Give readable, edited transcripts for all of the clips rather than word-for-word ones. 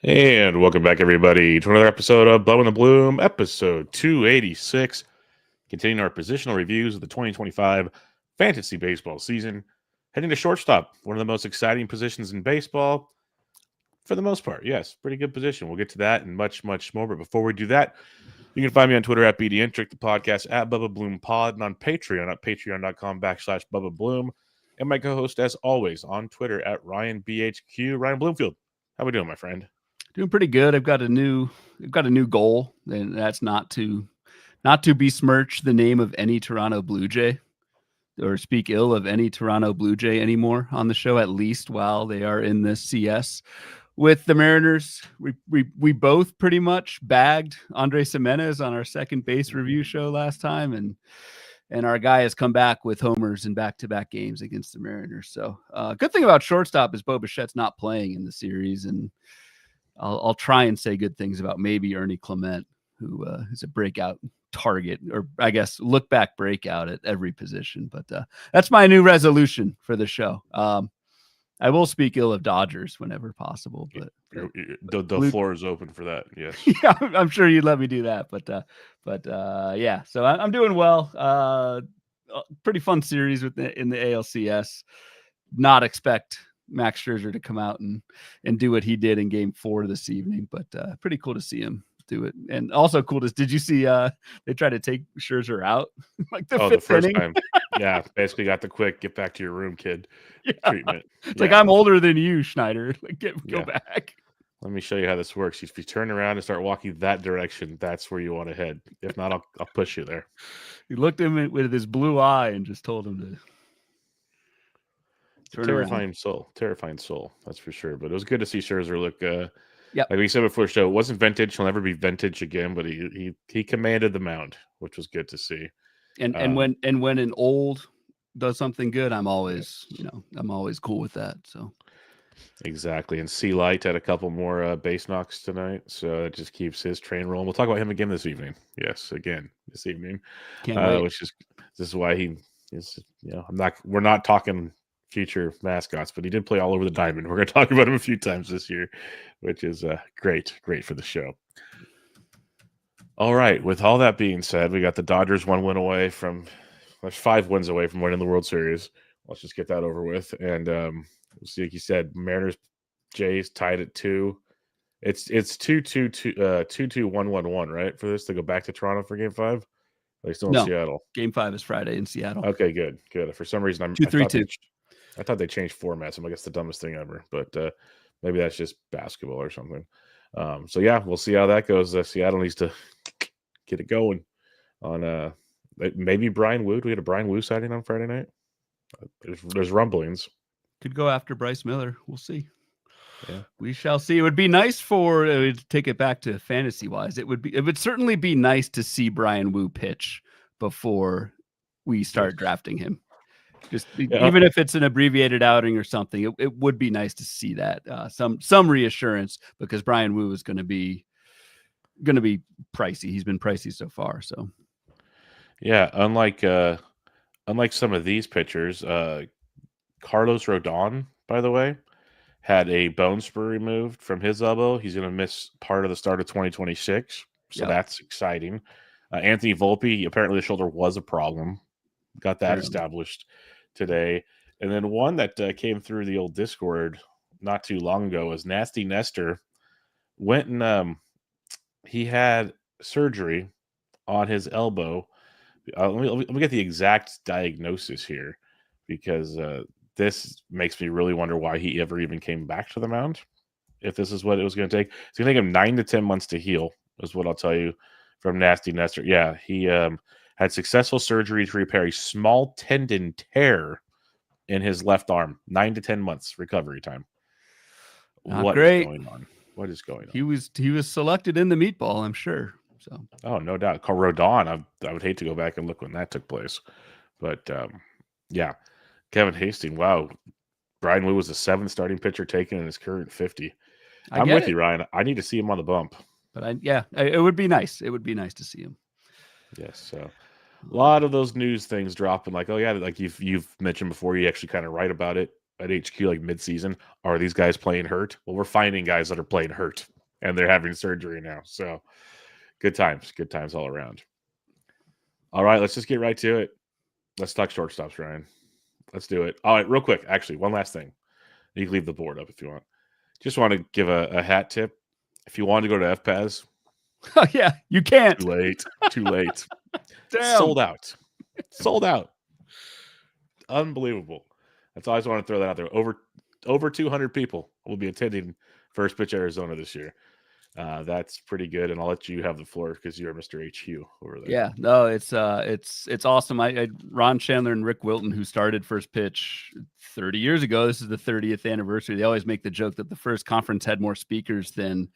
And welcome back, everybody, to another episode of Bubba and the Bloom, episode 286. Continuing our positional reviews of the 2025 fantasy baseball season. Heading to shortstop, one of the most exciting positions in baseball, for the most part. Yes, pretty good position. We'll get to that and much, much more. But before we do that, you can find me on Twitter at BDintric, the podcast at Bubba Bloom Pod, and on Patreon at patreon.com/Bubba Bloom. And my co-host, as always, on Twitter at RyanBHQ, Ryan Bloomfield. How we doing, my friend? Doing pretty good. I've got a new goal, and that's not to besmirch the name of any Toronto Blue Jay or speak ill of any Toronto Blue Jay anymore on the show, at least while they are in this CS with the Mariners. We both pretty much bagged Andres Gimenez on our second base review show last time, and our guy has come back with homers in back-to-back games against the Mariners. So good thing about shortstop is Bo Bichette's not playing in the series, and I'll try and say good things about maybe Ernie Clement, who is a breakout target, or I guess look back breakout at every position. But that's my new resolution for the show. I will speak ill of Dodgers whenever possible, but the floor is open for that. Yes. Yeah, I'm sure you'd let me do that. But yeah, so I'm doing well. Pretty fun series in the ALCS. Not expect Max Scherzer to come out and do what he did in Game 4 this evening, but pretty cool to see him do it. And also cool to, did you see they tried to take Scherzer out like the first inning? time? Yeah, basically got the quick get back to your room, kid treatment. It's like, I'm older than you, Schneider. Like, go back. Let me show you how this works. If you turn around and start walking that direction, that's where you want to head. If not, I'll push you there. He looked at him with his blue eye and just told him to. Terrifying soul, that's for sure. But it was good to see Scherzer look like we said before the show, it wasn't vintage, he'll never be vintage again, but he commanded the mound, which was good to see. And when an old does something good, I'm always cool with that. So exactly. And C Light had a couple more base knocks tonight, so it just keeps his train rolling. We'll talk about him again this evening. Yes, again this evening. Can't wait. This is why he is, we're not talking future mascots, but he did play all over the diamond. We're going to talk about him a few times this year, which is great for the show. All right, with all that being said, we got the Dodgers 5 wins away from winning the World Series. Let's just get that over with. And we'll see, like you said, Mariners, Jays tied at 2. It's 2-2, 2-2-1-1-1, right? For this to go back to Toronto for Game 5? They still in Seattle. Game 5 is Friday in Seattle. Okay, good. For some reason, I'm 2-3-2. I thought they changed formats. I'm like, it's the dumbest thing ever, but maybe that's just basketball or something. So yeah, we'll see how that goes. Seattle needs to get it going on maybe Brian Wu. Do we had a Brian Wu sighting on Friday night? There's rumblings. Could go after Bryce Miller. We'll see. Yeah, we shall see. It would be nice to take it back to fantasy wise. It would certainly be nice to see Brian Wu pitch before we start drafting him. Even if it's an abbreviated outing or something, it would be nice to see that some reassurance, because Brian Wu is going to be pricey. He's been pricey so far. So yeah, unlike some of these pitchers, Carlos Rodon, by the way, had a bone spur removed from his elbow. He's going to miss part of the start of 2026, so that's exciting. Anthony Volpe, apparently the shoulder was a problem. Got that established today. And then one that came through the old Discord not too long ago was Nasty Nestor. Went and he had surgery on his elbow. Let me get the exact diagnosis here, because this makes me really wonder why he ever even came back to the mound, if this is what it was going to take. It's going to take him 9 to 10 months to heal, is what I'll tell you from Nasty Nestor. Yeah, he had successful surgery to repair a small tendon tear in his left arm. 9 to 10 months recovery time. What is going on? He was selected in the meatball, I'm sure. So no doubt. Rodon, I would hate to go back and look when that took place. But yeah. Kevin Hastings, wow. Brian Wu was the 7th starting pitcher taken in his current 50. I'm with you, Ryan. I need to see him on the bump. But it would be nice. It would be nice to see him. Yes, so a lot of those news things dropping, like, oh yeah, like you've mentioned before, you actually kind of write about it at HQ, like mid-season. Are these guys playing hurt? Well, we're finding guys that are playing hurt and they're having surgery now. So good times all around. All right, let's just get right to it. Let's talk shortstops, Ryan. Let's do it. All right, real quick. Actually, one last thing. You can leave the board up if you want. Just want to give a hat tip. If you want to go to FPAS, Oh, yeah, you can't. too late. Too late. Damn. Sold out. Sold out. Unbelievable. That's all I just want to throw that out there. Over 200 people will be attending First Pitch Arizona this year. That's pretty good, and I'll let you have the floor because you're Mr. HQ over there. Yeah, no, it's awesome. I Ron Chandler and Rick Wilton, who started First Pitch 30 years ago. This is the 30th anniversary. They always make the joke that the first conference had more speakers than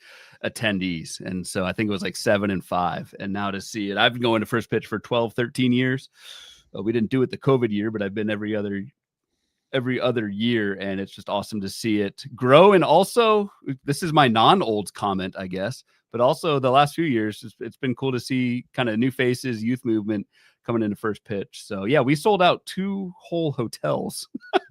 attendees, and so I think it was like 7 and 5. And now to see it, I've been going to First Pitch for 12, 13 years. We didn't do it the COVID year, but I've been every other year, and it's just awesome to see it grow. And also, this is my non-olds comment, I guess, but also the last few years, it's been cool to see kind of new faces, youth movement coming into First Pitch. So yeah, we sold out 2 whole hotels.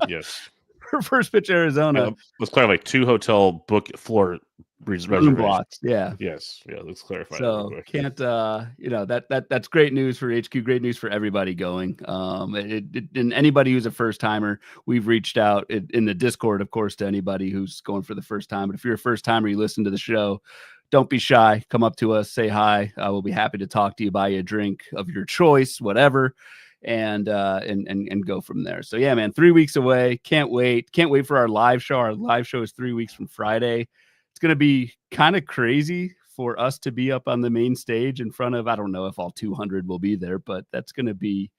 Yes. For First Pitch Arizona. Yeah, let's clarify 2 hotel book floor reservations. Blocks. Yeah. Yes. Yeah. Let's clarify. So can't that's great news for HQ. Great news for everybody going. And anybody who's a first timer, we've reached out in the Discord, of course, to anybody who's going for the first time. But if you're a first timer, you listen to the show, don't be shy. Come up to us, say hi. We'll be happy to talk to you, buy you a drink of your choice, whatever. And go from there. So yeah, man, 3 weeks away. Can't wait for our live show. Our live show is 3 weeks from Friday. It's going to be kind of crazy for us to be up on the main stage in front of, I don't know if all 200 will be there, but it's going to be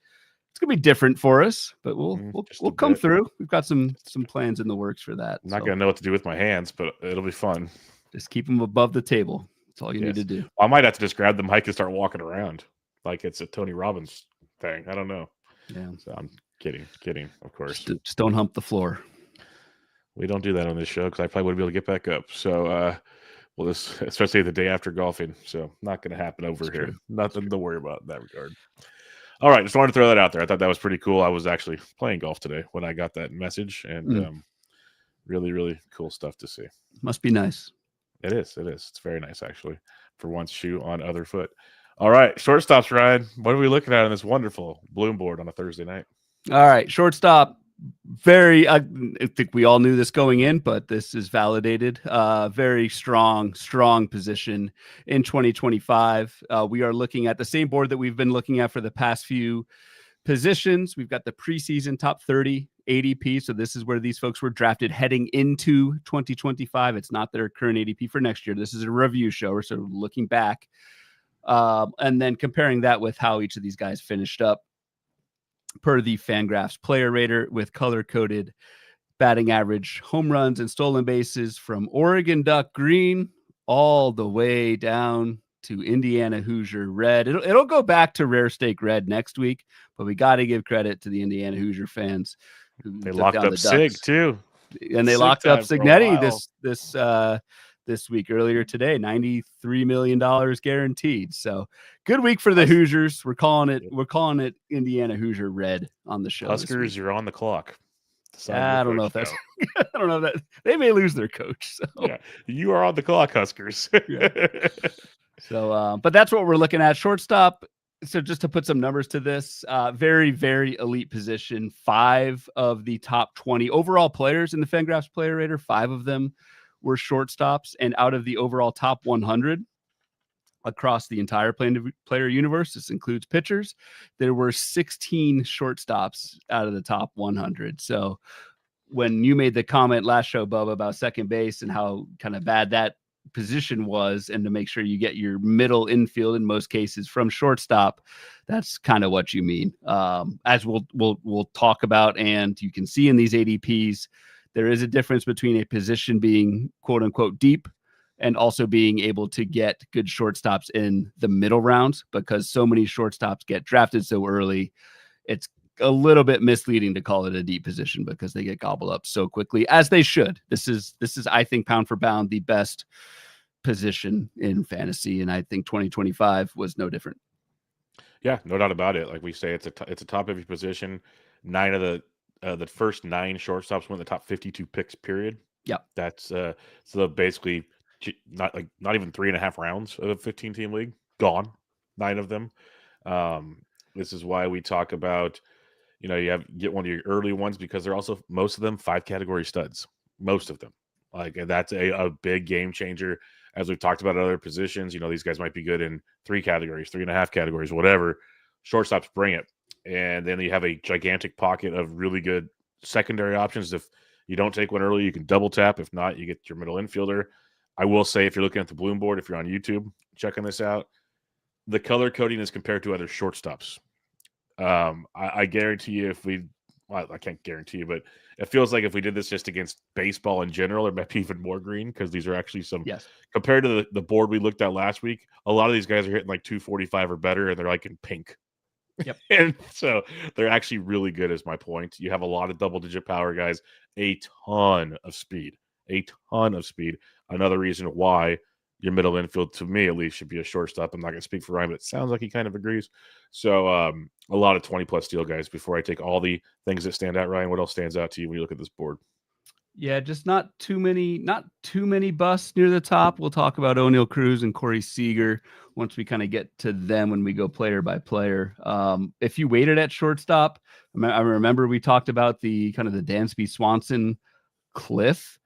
different for us, but we'll come through. We've got some plans in the works for that. I'm not going to know what to do with my hands, but it'll be fun. Just keep them above the table. That's all you need to do. I might have to just grab the mic and start walking around like it's a Tony Robbins thing. I don't know. Yeah. So I'm kidding, of course. Just don't hump the floor. We don't do that on this show because I probably wouldn't be able to get back up. So, especially the day after golfing. So, not going to happen over here. True. Nothing to worry about in that regard. All right. Just wanted to throw that out there. I thought that was pretty cool. I was actually playing golf today when I got that message, and really, really cool stuff to see. Must be nice. It is. It's very nice, actually, for once shoe on other foot. All right. Shortstops, Ryan. What are we looking at on this wonderful Bloom board on a Thursday night? All right. Shortstop. I think we all knew this going in, but this is validated. Very strong position in 2025. We are looking at the same board that we've been looking at for the past few positions. We've got the preseason top 30 ADP. So this is where these folks were drafted heading into 2025. It's not their current ADP for next year. This is a review show. We're sort of looking back and then comparing that with how each of these guys finished up per the Fangraphs player rater with color-coded batting average, home runs, and stolen bases from Oregon Duck Green all the way down to Indiana Hoosier Red. It'll go back to Rare Steak Red next week, but we got to give credit to the Indiana Hoosier fans. They locked up Sig too. And they locked up Signetti this week, earlier today, $93 million guaranteed. So good week for the Hoosiers. We're calling it Indiana Hoosier Red on the show. Huskers, you're on the clock. I don't know if that's I don't know that they may lose their coach. So yeah, you are on the clock, Huskers. Yeah. So but that's what we're looking at. Shortstop. So just to put some numbers to this, very, very elite position. 5 of the top 20 overall players in the Fangraphs player rater, 5 of them were shortstops, and out of the overall top 100 across the entire player universe, this includes pitchers, there were 16 shortstops out of the top 100. So when you made the comment last show, Bubba, about second base and how kind of bad that position was, and to make sure you get your middle infield in most cases from shortstop, that's kind of what you mean. As we'll talk about, and you can see in these ADPs, there is a difference between a position being quote unquote deep and also being able to get good shortstops in the middle rounds, because so many shortstops get drafted so early. It's a little bit misleading to call it a deep position because they get gobbled up so quickly, as they should. This is, I think, pound for pound, the best position in fantasy. And I think 2025 was no different. Yeah, no doubt about it. Like we say, it's a top heavy position. 9 of the first 9 shortstops went in the top 52 picks, period. Yeah. That's so basically not even 3.5 rounds of a 15-team league. Gone, 9 of them. Um, this is why we talk about, you get one of your early ones because they're also most of them 5 category studs. Most of them, and that's a big game changer. As we've talked about other positions, these guys might be good in 3 categories, 3.5 categories, whatever. Shortstops bring it, and then you have a gigantic pocket of really good secondary options. If you don't take one early, you can double tap. If not, you get your middle infielder. I will say, if you're looking at the Bloom board, if you're on YouTube checking this out, the color coding is compared to other shortstops. I guarantee you, well, I can't guarantee you, but it feels like if we did this just against baseball in general, it might be even more green because these are actually Yes. compared to the board we looked at last week. A lot of these guys are hitting like 245 or better, and they're like in pink. Yep. And so they're actually really good, is my point. You have a lot of double-digit power guys, a ton of speed, a ton of speed. Another reason why your middle infield, to me at least, should be a shortstop. I'm not going to speak for Ryan, but it sounds like he kind of agrees. So a lot of 20-plus steal guys. Before I take all the things that stand out, Ryan, what else stands out to you when you look at this board? Yeah, just not too many busts near the top. We'll talk about O'Neal Cruz and Corey Seager once we kind of get to them when we go player by player. If you waited at shortstop, I remember we talked about the kind of the Dansby Swanson cliff.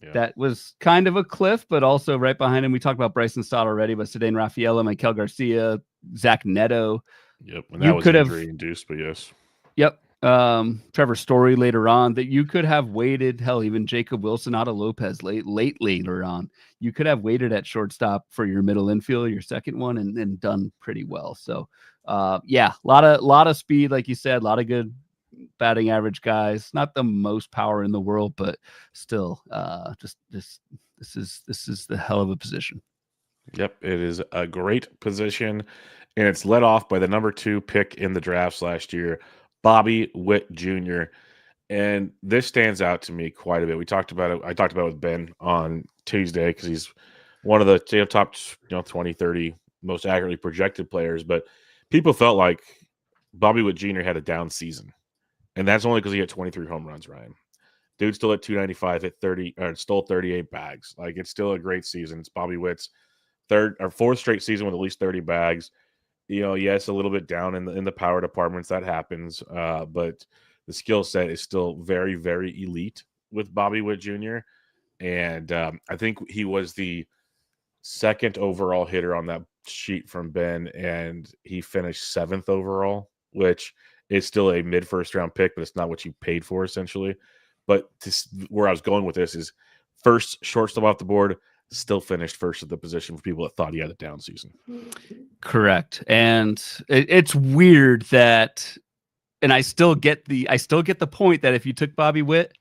Yeah. That was kind of a cliff, but also right behind him, we talked about Bryson Stott already, but Ceddanne Rafaela, Michael Garcia, Zach Neto. Yep. And that You was could have, injury induced, but yes. yep. Trevor Story later on, that you could have waited. Hell, even Jacob Wilson, Otto Lopez late later on. You could have waited at shortstop for your middle infield, your second one, and done pretty well. So, yeah, lot of speed, like you said, a lot of good batting average guys. Not the most power in the world, but still, this is the hell of a position. Yep, it is a great position, and it's led off by the number 2 pick in the drafts last year, Bobby Witt Jr. And this stands out to me quite a bit. We talked about it. I talked about it with Ben on Tuesday because he's one of the top 20, 30 most accurately projected players. But people felt like Bobby Witt Jr. had a down season, and that's only because he hit 23 home runs, Ryan. Dude still at 295, hit 30, or stole 38 bags. Like, it's still a great season. It's Bobby Witt's third or fourth straight season with at least 30 bags. Yes, a little bit down in the power departments. That happens. But the skill set is still very, very elite with Bobby Witt Jr. And I think he was the second overall hitter on that sheet from Ben, and he finished 7th overall, which is still a mid first round pick, but it's not what you paid for essentially. But where I was going with this is first shortstop off the board, still finished first at the position for people that thought he had a down season. Correct. And it's weird that, and I still get the point that if you took Bobby Witt,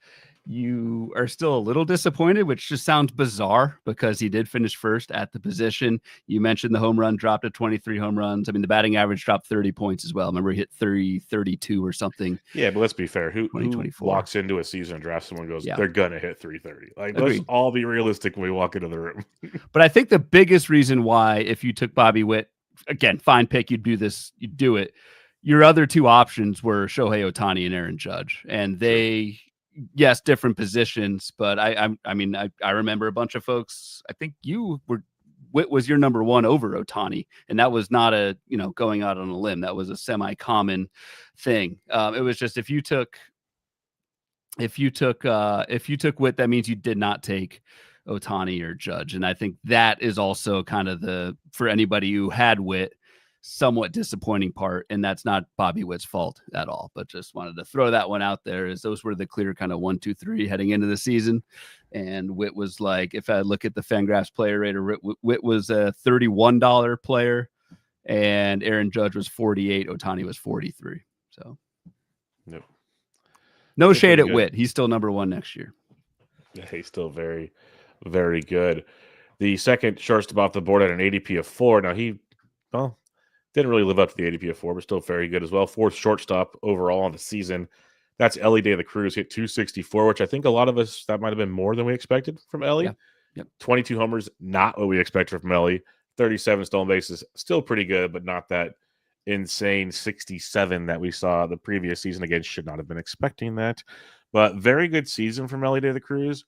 you are still a little disappointed, which just sounds bizarre because he did finish first at the position. You mentioned the home run dropped to 23 home runs. I mean, the batting average dropped 30 points as well. Remember, he hit 32 or something. Yeah, but let's be fair. Who walks into a season and drafts someone and goes, they're going to hit 330? Like, Agreed. Let's all be realistic when we walk into the room. But I think the biggest reason why, if you took Bobby Witt, again, fine pick, you'd do it. Your other two options were Shohei Ohtani and Aaron Judge, and they, yes, different positions. But I mean, I remember a bunch of folks. I think Witt was your number one over Ohtani, and that was not a going out on a limb. That was a semi-common thing. It was just if you took Witt, that means you did not take Ohtani or Judge, and I think that is also kind of for anybody who had Witt, somewhat disappointing part, and that's not Bobby Witt's fault at all, but just wanted to throw that one out there, as those were the clear kind of 1, 2, 3 heading into the season. And Witt was, like, if I look at the Fangraphs player rater, Witt was a $31 player, and Aaron Judge was 48, Ohtani was 43. So no shade at Witt, he's still number one next year. Yeah, he's still very, very good. The second shortstop off the board at an ADP of 4. Now he didn't really live up to the ADP of 4, but still very good as well. 4th shortstop overall on the season. That's Elly De La Cruz, hit 264, which I think a lot of us, that might have been more than we expected from Elly. Yeah. Yep. 22 homers, not what we expected from Elly. 37 stolen bases, still pretty good, but not that insane 67 that we saw the previous season. Again, should not have been expecting that. But very good season from Elly De La Cruz.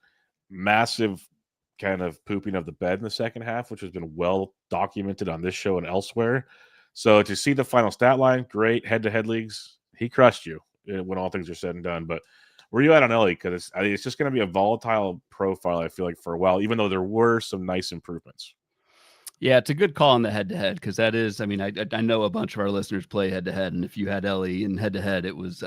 Massive kind of pooping of the bed in the second half, which has been well documented on this show and elsewhere. So to see the final stat line, great. Head-to-head leagues, he crushed you when all things are said and done. But where are you at on Ellie? Because I think it's just going to be a volatile profile, I feel like, for a while, even though there were some nice improvements. Yeah, it's a good call on the head-to-head because that is, I mean, I know a bunch of our listeners play head-to-head, and if you had Ellie in head-to-head, it was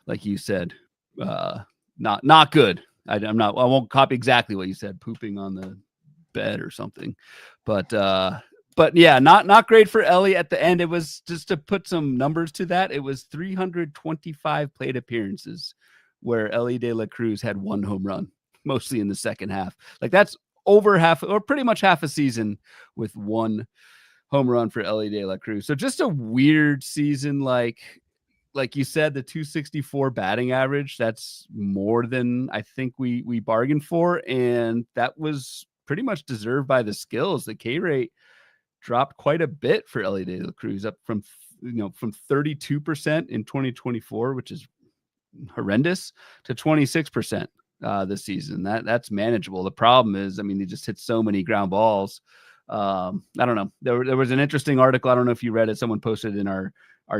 like you said, uh, not good. I won't copy exactly what you said, pooping on the bed or something, but yeah, not great for Ellie at the end. It was, just to put some numbers to that, it was 325 plate appearances where Ellie De La Cruz had 1 home run, mostly in the second half. Like, that's over half, or pretty much half a season with 1 home run for Ellie De La Cruz. So just a weird season. Like you said, the 264 batting average, that's more than I think we bargained for. And that was pretty much deserved by the skills. The K rate dropped quite a bit for Ellie De La Cruz, up from 32% in 2024, which is horrendous, to 26% this season. That's manageable. The problem is, I mean, he just hit so many ground balls. I don't know. There was an interesting article. I don't know if you read it. Someone posted in our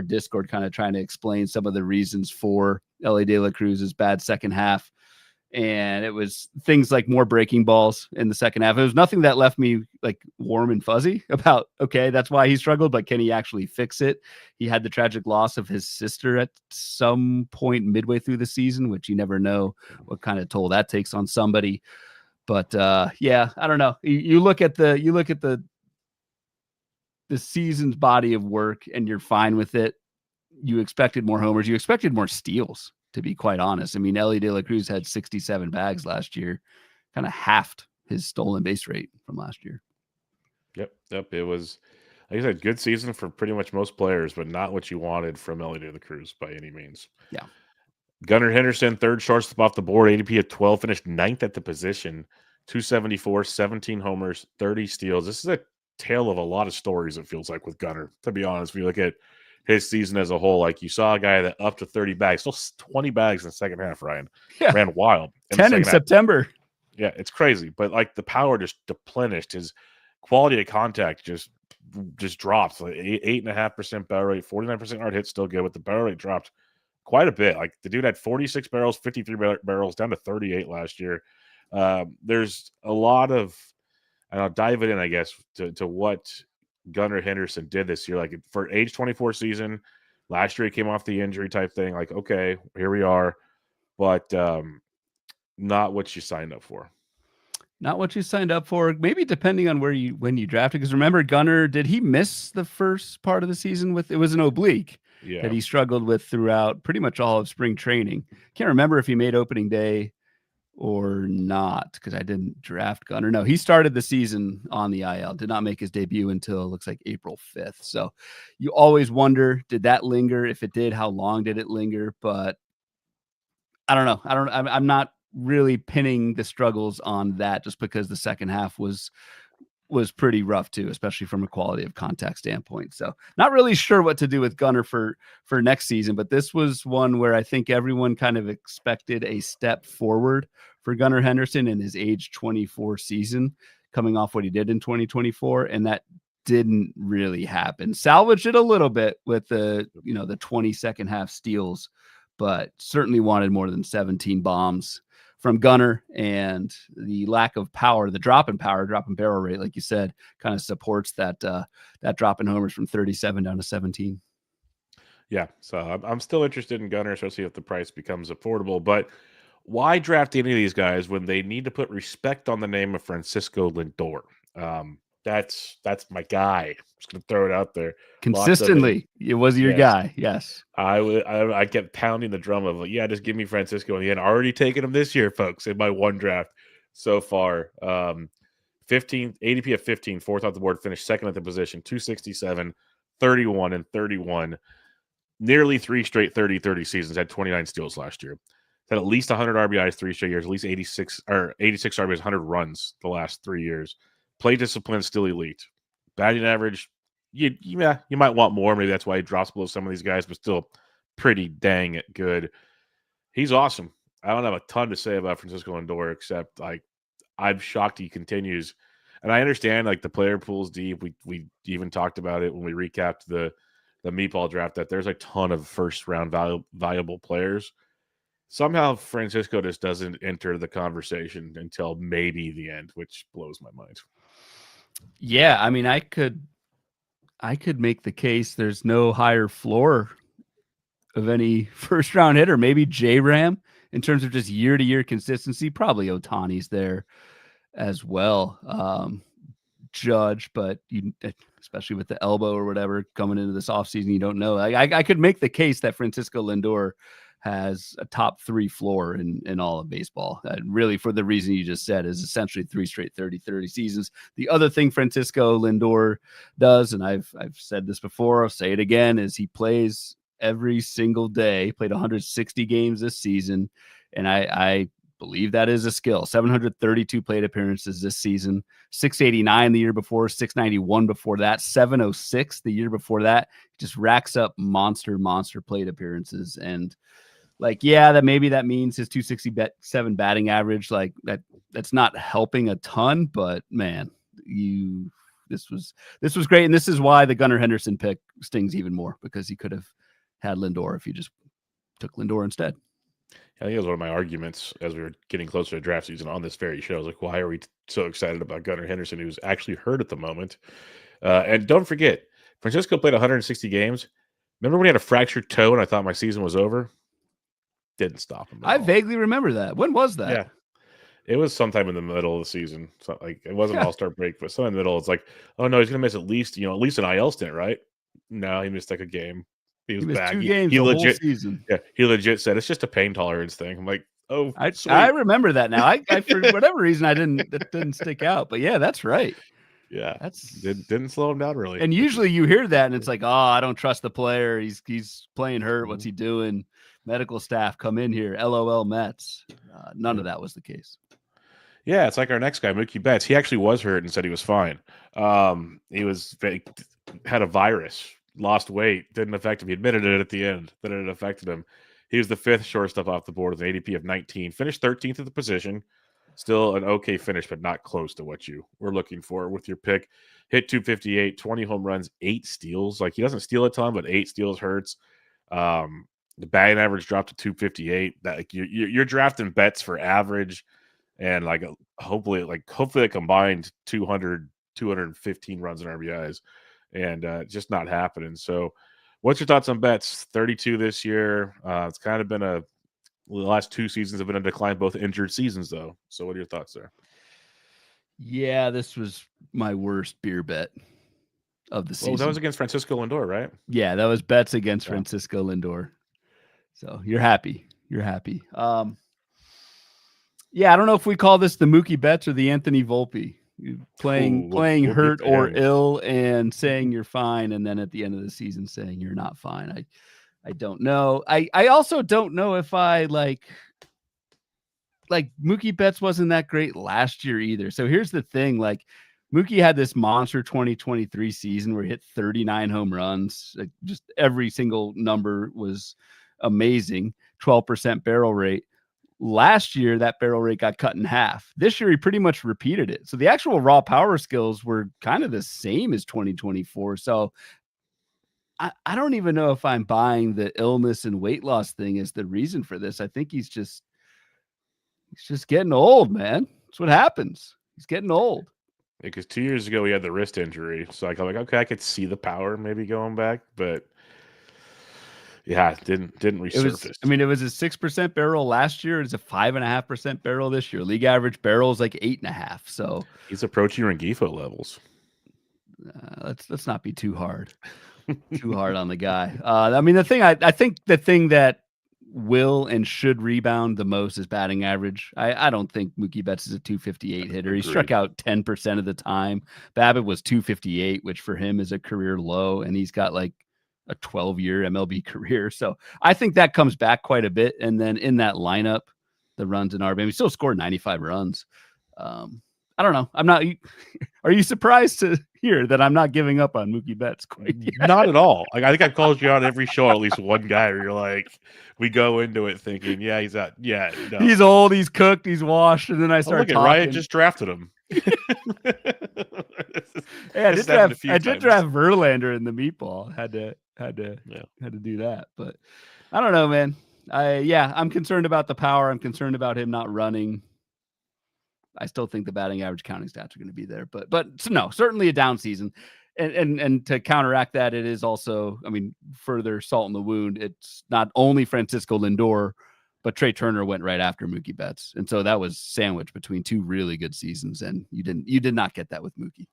Discord, kind of trying to explain some of the reasons for Ellie De La Cruz's bad second half. And it was things like more breaking balls in the second half. It was nothing that left me like warm and fuzzy about, okay, that's why he struggled, but can he actually fix it? He had the tragic loss of his sister at some point midway through the season, which you never know what kind of toll that takes on somebody. But yeah, I don't know. You look at the season's body of work and you're fine with it. You expected more homers. You expected more steals, to be quite honest. I mean, Ellie De La Cruz had 67 bags last year, kind of halved his stolen base rate from last year. Yep. It was, like I said, good season for pretty much most players, but not what you wanted from Ellie De La Cruz by any means. Yeah. Gunnar Henderson, third shortstop off the board, ADP of 12, finished ninth at the position, 274, 17 homers, 30 steals. This is a tale of a lot of stories, it feels like, with Gunnar, to be honest. If you look at his season as a whole, like you saw a guy that up to 30 bags, still 20 bags in the second half, Ryan. Yeah. Ran wild. 10 in September. Yeah, it's crazy. But like the power just deplenished. His quality of contact just dropped. Like 8.5% barrel rate, 49% hard hit, still good, but the barrel rate dropped quite a bit. Like the dude had 46 barrels, 53 barrels, down to 38 last year. There's a lot of, and I'll dive it in, I guess, to what Gunnar Henderson did this year. Like for age 24 season, last year he came off the injury type thing. Like, okay, here we are, but not what you signed up for. Not what you signed up for. Maybe depending on when you drafted. Because remember, Gunnar, did he miss the first part of the season with, it was an oblique that he struggled with throughout pretty much all of spring training. Can't remember if he made opening day or not, because I didn't draft Gunnar. No, he started the season on the IL, did not make his debut until, looks like, April 5th. So you always wonder, did that linger? If it did, how long did it linger? But I don't know. I'm not really pinning the struggles on that, just because the second half was pretty rough too, especially from a quality of contact standpoint. So not really sure what to do with Gunnar for next season, but this was one where I think everyone kind of expected a step forward for Gunnar Henderson in his age 24 season, coming off what he did in 2024. And that didn't really happen. Salvaged it a little bit with the 20 second half steals, but certainly wanted more than 17 bombs from Gunnar, and the lack of power, the drop in barrel rate, like you said, kind of supports that drop in homers from 37 down to 17. Yeah, so I'm still interested in Gunnar, especially if the price becomes affordable. But why draft any of these guys when they need to put respect on the name of Francisco Lindor? That's my guy. I'm just gonna throw it out there. Consistently, it was your guy. Yes, I kept pounding the drum of, yeah, just give me Francisco. And he had already taken him this year, folks, in my one draft so far. 15 ADP of 15, fourth off the board, finished second at the position, 267, 31 and 31. Nearly 3 straight 30-30 seasons, had 29 steals last year. Had at least 100 RBIs 3 straight years, at least 86 RBIs, 100 runs the last 3 years. Play discipline still elite. Batting average, you might want more. Maybe that's why he drops below some of these guys, but still pretty dang good. He's awesome. I don't have a ton to say about Francisco Lindor, except like I'm shocked he continues. And I understand like the player pool's deep. We even talked about it when we recapped the meatball draft that there's a ton of first round valuable players. Somehow Francisco just doesn't enter the conversation until maybe the end, which blows my mind. Yeah, I mean, I could make the case there's no higher floor of any first round hitter. Maybe J-Ram in terms of just year to year consistency. Probably Otani's there as well. Judge, but you, especially with the elbow or whatever coming into this offseason, you don't know. I could make the case that Francisco Lindor has a top 3 floor in all of baseball. Really, for the reason you just said, is essentially 3 straight 30-30 seasons. The other thing Francisco Lindor does, and I've said this before, I'll say it again, is he plays every single day. Played 160 games this season, and I believe that is a skill. 732 plate appearances this season, 689 the year before, 691 before that, 706 the year before that. Just racks up monster plate appearances. And like, yeah, that means his 267 batting average, like that's not helping a ton, but man, this was great. And this is why the Gunnar Henderson pick stings even more, because he could have had Lindor if he just took Lindor instead. I think it was one of my arguments as we were getting closer to draft season on this very show. I was like, why are we so excited about Gunnar Henderson, who's actually hurt at the moment? And don't forget, Francisco played 160 games. Remember when he had a fractured toe and I thought my season was over? Didn't stop him. I vaguely remember that. When was that? Yeah. It was sometime in the middle of the season. So like it wasn't all-star break, but some in the middle. It's like, oh no, he's gonna miss at least an IL stint, right? No, he missed like a game. He was missed back. 2 games he the legit, whole season. Yeah, he legit said it's just a pain tolerance thing. I'm like, oh, I remember that now. I for whatever reason that didn't stick out, but yeah, that's right. Yeah, didn't slow him down really. And usually you hear that and it's like, oh, I don't trust the player. He's playing hurt. What's he doing? Medical staff come in here. LOL Mets. None of that was the case. Yeah, it's like our next guy, Mookie Betts. He actually was hurt and said he was fine. He had a virus, lost weight, didn't affect him. He admitted it at the end that it affected him. He was the 5th shortstop off the board with an ADP of 19. Finished 13th at the position. Still an okay finish, but not close to what you were looking for with your pick. Hit 258, 20 home runs, 8 steals. Like, he doesn't steal a ton, but 8 steals hurts. The batting average dropped to 258. That like you're drafting Betts for average, and like hopefully it combined 200, 215 runs and RBIs, and just not happening. So, what's your thoughts on Betts? 32 this year. It's kind of been the last 2 seasons have been a decline, both injured seasons though. So, what are your thoughts there? Yeah, this was my worst beer bet of the season. Well, that was against Francisco Lindor, right? Yeah, that was Betts against Francisco Lindor. So you're happy. Yeah, I don't know if we call this the Mookie Betts or the Anthony Volpe. Playing hurt or ill and saying you're fine, and then at the end of the season saying you're not fine. I don't know. I also don't know if I like Mookie Betts wasn't that great last year either. So here's the thing, like Mookie had this monster 2023 season where he hit 39 home runs. Like, just every single number was amazing. 12% barrel rate. Last year, that barrel rate got cut in half. This year, he pretty much repeated it. So the actual raw power skills were kind of the same as 2024. So I don't even know if I'm buying the illness and weight loss thing as the reason for this. I think he's just getting old, man. That's what happens. He's getting old. Because 2 years ago, he had the wrist injury. So I'm like, okay, I could see the power maybe going back, but yeah, it didn't resurface. It was a 6% barrel last year. It's a 5.5% barrel this year. League average barrel is like 8.5. So he's approaching Rengifo levels. Let's not be too hard on the guy. I think the thing that will and should rebound the most is batting average. I don't think Mookie Betts is a 258 hitter. He struck out 10% of the time. BABIP was 258, which for him is a career low, and he's got like a 12-year MLB career. So I think that comes back quite a bit. And then in that lineup, the runs in RBI, he still scored 95 runs. I don't know. Are you surprised to hear that I'm not giving up on Mookie Betts quite yet? Not at all. Like, I think I've called you on every show, at least one guy where you're like, we go into it thinking, yeah, he's out. Yeah, no. He's old, he's cooked, he's washed, and then I Oh, start look at Ryan talking. just drafted him. Hey, This has happened a few I did times. draft Verlander in the meatball. Had to do that, but I don't know, man. I'm concerned about the power. I'm concerned about him not running. I still think the batting average counting stats are going to be there, but no, certainly a down season. And to counteract that, it is also, I mean, further salt in the wound. It's not only Francisco Lindor, but Trey Turner went right after Mookie Betts, and so that was sandwiched between two really good seasons, and you did not get that with Mookie.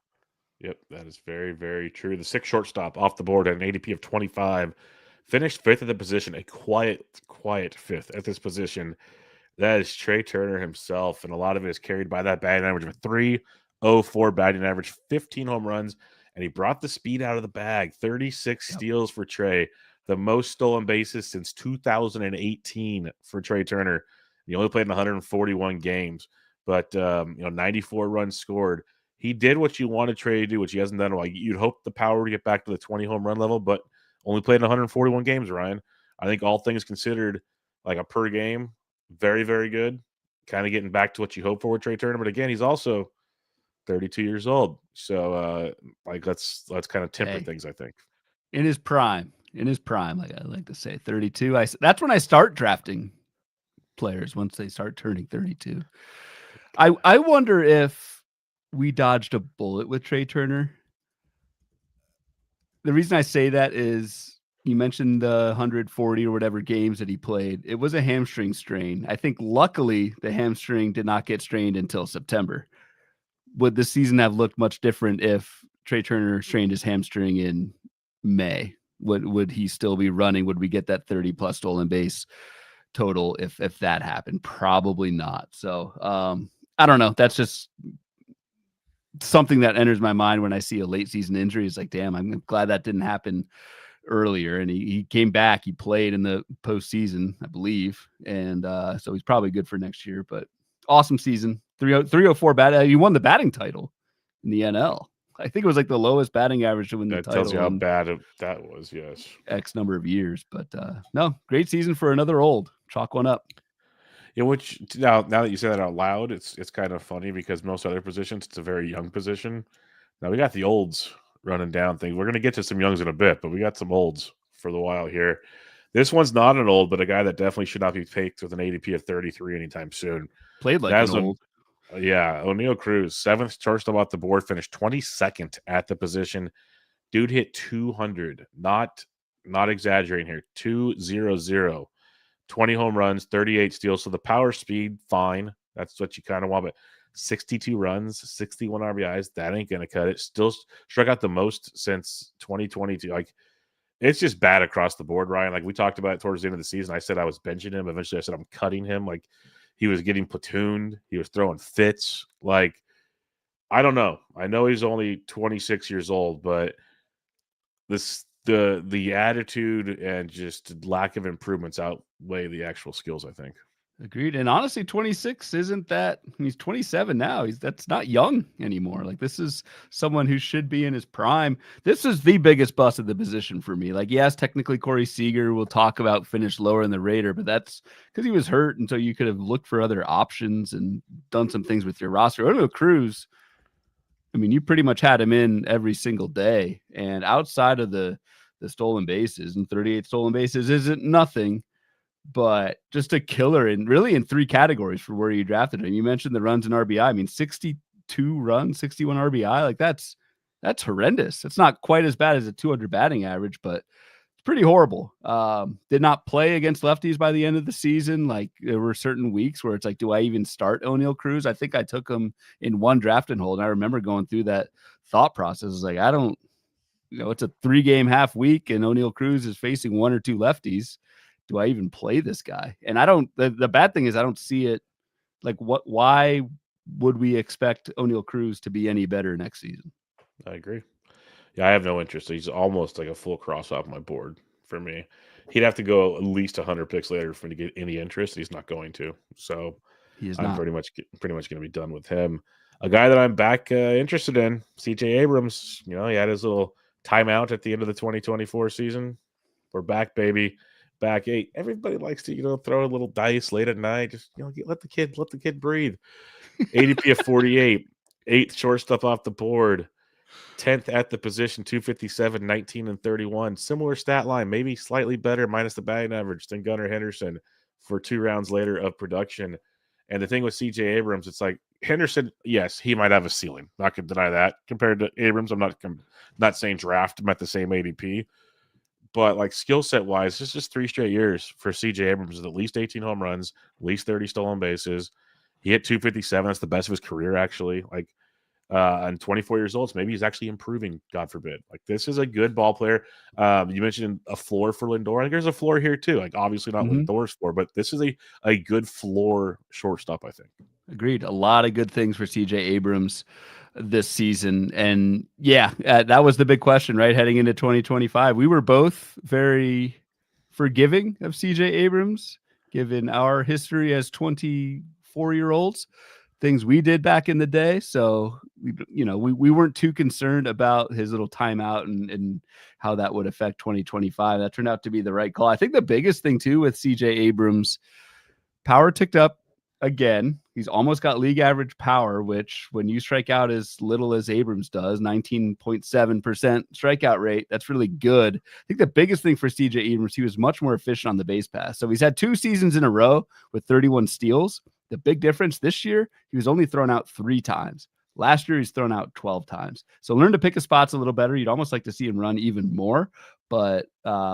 Yep, that is very, very true. The sixth shortstop off the board at an ADP of 25, finished fifth at the position, a quiet fifth at this position. That is Trey Turner himself, and a lot of it is carried by that batting average of a 304 batting average, 15 home runs, and he brought the speed out of the bag. 36 steals for Trey, the most stolen bases since 2018 for Trey Turner. He only played in 141 games, but 94 runs scored. He did what you wanted Trey to do, which he hasn't done. Like, you'd hope the power to get back to the 20 home run level, but only played in 141 games, Ryan. I think all things considered, like a per game, very, very good. Kind of getting back to what you hope for with Trey Turner. But again, he's also 32 years old. So let's kind of temper things, I think. In his prime, like I like to say, 32. That's when I start drafting players, once they start turning 32. I wonder if we dodged a bullet with Trey Turner. The reason I say that is, you mentioned the 140 or whatever games that he played. It was a hamstring strain. I think luckily the hamstring did not get strained until September. Would the season have looked much different if Trey Turner strained his hamstring in May? Would he still be running? Would we get that 30 plus stolen base total if that happened? Probably not. So I don't know. That's just something that enters my mind when I see a late season injury. It's like, damn, I'm glad that didn't happen earlier. And he came back. He played in the postseason, I believe, and so he's probably good for next year. But awesome season, 304 bat. He won the batting title in the NL. I think it was like the lowest batting average to win the title. That tells you how bad that was. Yes, X number of years. But no, great season for another old. Chalk one up. Yeah, which now that you say that out loud, it's kind of funny because most other positions, it's a very young position. Now we got the olds running down things. We're going to get to some youngs in a bit, but we got some olds for the while here. This one's not an old, but a guy that definitely should not be picked with an ADP of 33 anytime soon. Played like an old. Yeah, O'Neal Cruz, seventh shortstop off the board, finished 22nd at the position. Dude hit 200. Not exaggerating here. 200. 20 home runs, 38 steals. So the power speed, fine. That's what you kind of want. But 62 runs, 61 RBIs, that ain't going to cut it. Still struck out the most since 2022. Like, it's just bad across the board, Ryan. Like, we talked about it towards the end of the season. I said I was benching him. Eventually, I said I'm cutting him. Like, he was getting platooned. He was throwing fits. Like, I don't know. I know he's only 26 years old, but the attitude and just lack of improvements outweigh the actual skills, I think. Agreed. And honestly, 26 isn't that, he's 27 now. That's not young anymore. Like, this is someone who should be in his prime. This is the biggest bust of the position for me. Like, yes, technically Corey Seager, we'll talk about, finished lower in the Raider, but that's because he was hurt. And so you could have looked for other options and done some things with your roster. O'Neal Cruz, I mean, you pretty much had him in every single day. And outside of the stolen bases, and 38 stolen bases isn't nothing, but just a killer in three categories for where you drafted him. You mentioned the runs and RBI. I mean, 62 runs, 61 RBI. Like, that's horrendous. It's not quite as bad as a 200 batting average, but it's pretty horrible. Did not play against lefties by the end of the season. Like, there were certain weeks where it's like, do I even start O'Neal Cruz? I think I took him in one draft and hold. And I remember going through that thought process. It's like, I don't, it's a 3-game half week and O'Neal Cruz is facing one or two lefties. Do I even play this guy? And I don't, the bad thing is I don't see it. Like, why would we expect O'Neal Cruz to be any better next season? I agree. Yeah, I have no interest. He's almost like a full cross off my board for me. He'd have to go at least 100 picks later for me to get any interest. He's not going to. So He is I'm not. pretty much going to be done with him. A guy that I'm back interested in, CJ Abrams. He had his little timeout at the end of the 2024 season. We're back, baby. Back. Hey, everybody likes to, throw a little dice late at night. Just, let the kid breathe. ADP of 48, 8th shortstop off the board, 10th at the position, 257, 19 and 31. Similar stat line, maybe slightly better minus the batting average than Gunnar Henderson for 2 rounds later of production. And the thing with CJ Abrams, it's like Henderson, yes, he might have a ceiling. Not going to deny that. Compared to Abrams, I'm not saying draft him at the same ADP. But like skill set wise, it's just 3 straight years for CJ Abrams with at least 18 home runs, at least 30 stolen bases. He hit 257. That's the best of his career, actually. Like, and 24 years old, so maybe he's actually improving, God forbid. Like, this is a good ball player. You mentioned a floor for Lindor. I think there's a floor here, too. Like, obviously not Lindor's floor, but this is a good floor shortstop, I think. Agreed. A lot of good things for CJ Abrams this season. And yeah, that was the big question, right? Heading into 2025. We were both very forgiving of CJ Abrams, given our history as 24-year-olds, things we did back in the day. So we weren't too concerned about his little timeout and how that would affect 2025. That turned out to be the right call. I think the biggest thing too with CJ Abrams, power ticked up again. He's almost got league average power, which when you strike out as little as Abrams does, 19.7% strikeout rate, that's really good. I think the biggest thing for CJ Abrams, he was much more efficient on the base pass. So he's had 2 seasons in a row with 31 steals. The big difference this year, he was only thrown out 3 times. Last year, he's thrown out 12 times. So learn to pick his spots a little better. You'd almost like to see him run even more, but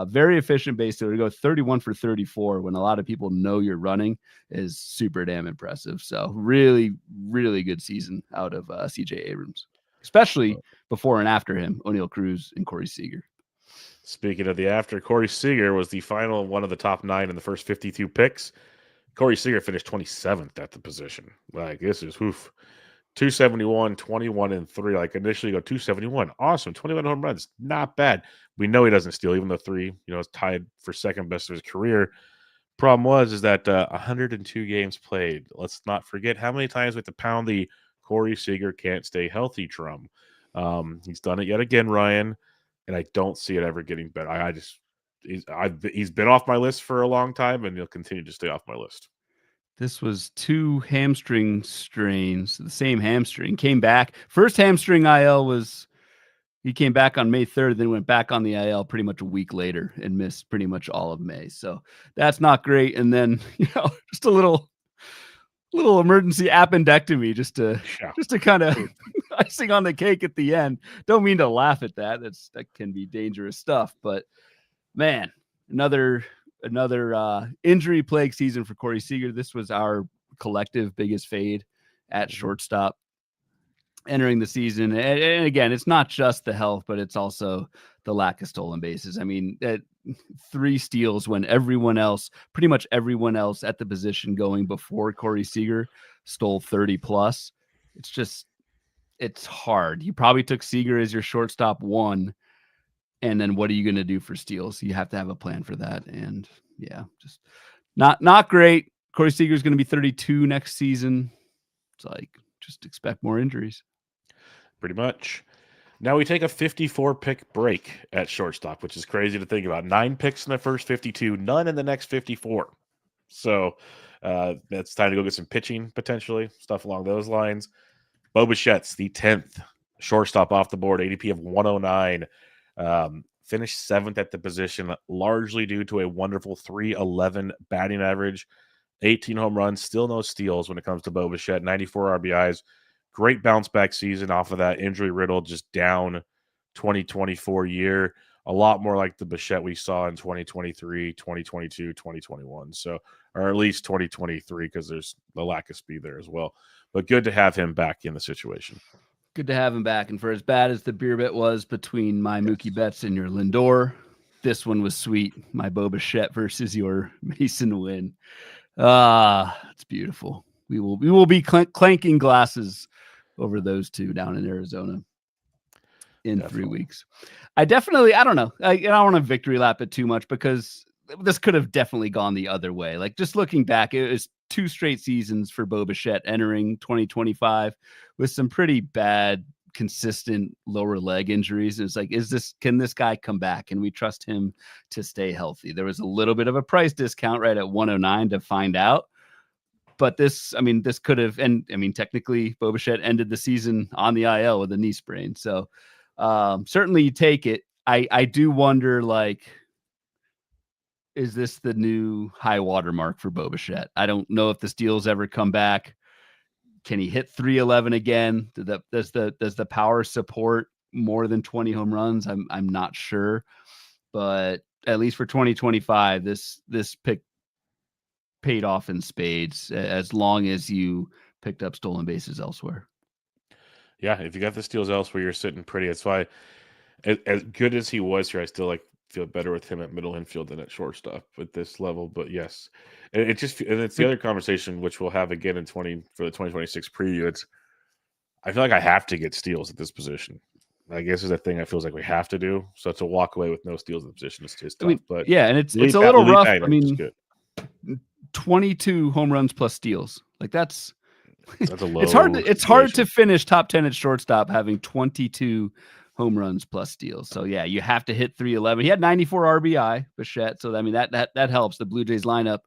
very efficient base. So to go 31 for 34 when a lot of people know you're running is super damn impressive. So really, really good season out of CJ Abrams, especially before and after him, O'Neal Cruz and Corey Seager. Speaking of the after, Corey Seager was the final one of the top 9 in the first 52 picks. Corey Seager finished 27th at the position. Like, this is 271, 21 and 3. Like, initially you go 271. Awesome. 21 home runs. Not bad. We know he doesn't steal, even though 3, is tied for second best of his career. Problem is that 102 games played. Let's not forget how many times we have to pound the Corey Seager can't stay healthy drum. He's done it yet again, Ryan, and I don't see it ever getting better. He's been off my list for a long time, and he'll continue to stay off my list. This was 2 hamstring strains, the same hamstring. Came back. First hamstring IL was, he came back on May 3rd, then went back on the IL pretty much a week later and missed pretty much all of May. So that's not great. And then, just a little emergency appendectomy just to kind of icing on the cake at the end. Don't mean to laugh at that. That can be dangerous stuff, but man, another injury plague season for Corey Seager. This was our collective biggest fade at shortstop entering the season. And again, it's not just the health, but it's also the lack of stolen bases. I mean, 3 steals when pretty much everyone else at the position going before Corey Seager stole 30 plus. It's hard. You probably took Seager as your shortstop 1. And then what are you going to do for steals? You have to have a plan for that. And yeah, just not great. Corey Seager is going to be 32 next season. It's like, just expect more injuries. Pretty much. Now we take a 54 pick break at shortstop, which is crazy to think about. 9 picks in the first 52, none in the next 54. So it's time to go get some pitching, potentially, stuff along those lines. Bo Bichette's the 10th shortstop off the board, ADP of 109. Finished 7th at the position, largely due to a wonderful 311 batting average, 18 home runs, still no steals when it comes to Bo Bichette, 94 RBIs. Great bounce back season off of that injury riddled, just down 2024 year. A lot more like the Bichette we saw in 2023, 2022, 2021. So, or at least 2023, because there's a lack of speed there as well. But good to have him back in the situation. Good to have him back. And for as bad as the beer bet was between my Mookie Betts and your Lindor, this one was sweet. My Bo Bichette versus your Mason Wynn. It's beautiful. We will be clanking glasses over those 2 down in Arizona in 3 weeks. I don't know. I don't want to victory lap it too much because this could have definitely gone the other way. Like, just looking back, it was 2 straight seasons for Bo Bichette entering 2025 with some pretty bad, consistent lower leg injuries. And it's like, can this guy come back? Can we trust him to stay healthy? There was a little bit of a price discount right at 109 to find out. But this could have, and I mean, technically, Bo Bichette ended the season on the IL with a knee sprain. So certainly you take it. I do wonder, like, is this the new high water mark for Bo Bichette? I don't know if the steals ever come back. Can he hit 311 again? Does the power support more than 20 home runs? I'm not sure, but at least for 2025, this pick paid off in spades as long as you picked up stolen bases elsewhere. Yeah, if you got the steals elsewhere, you're sitting pretty. That's why, as good as he was here, I still feel better with him at middle infield than at shortstop at this level. But yes, and it's the other conversation which we'll have again for the 2026 preview. I feel like I have to get steals at this position. I guess is a thing I feels like we have to do. So to walk away with no steals in the position is tough. I mean, but yeah, and it's a little rough. I mean, good. 22 home runs plus steals. Like that's a low. It's hard to finish top 10 at shortstop having 22 home runs plus steals. So yeah, you have to hit 311. He had 94 RBI, Bichette. So I mean that helps. The Blue Jays lineup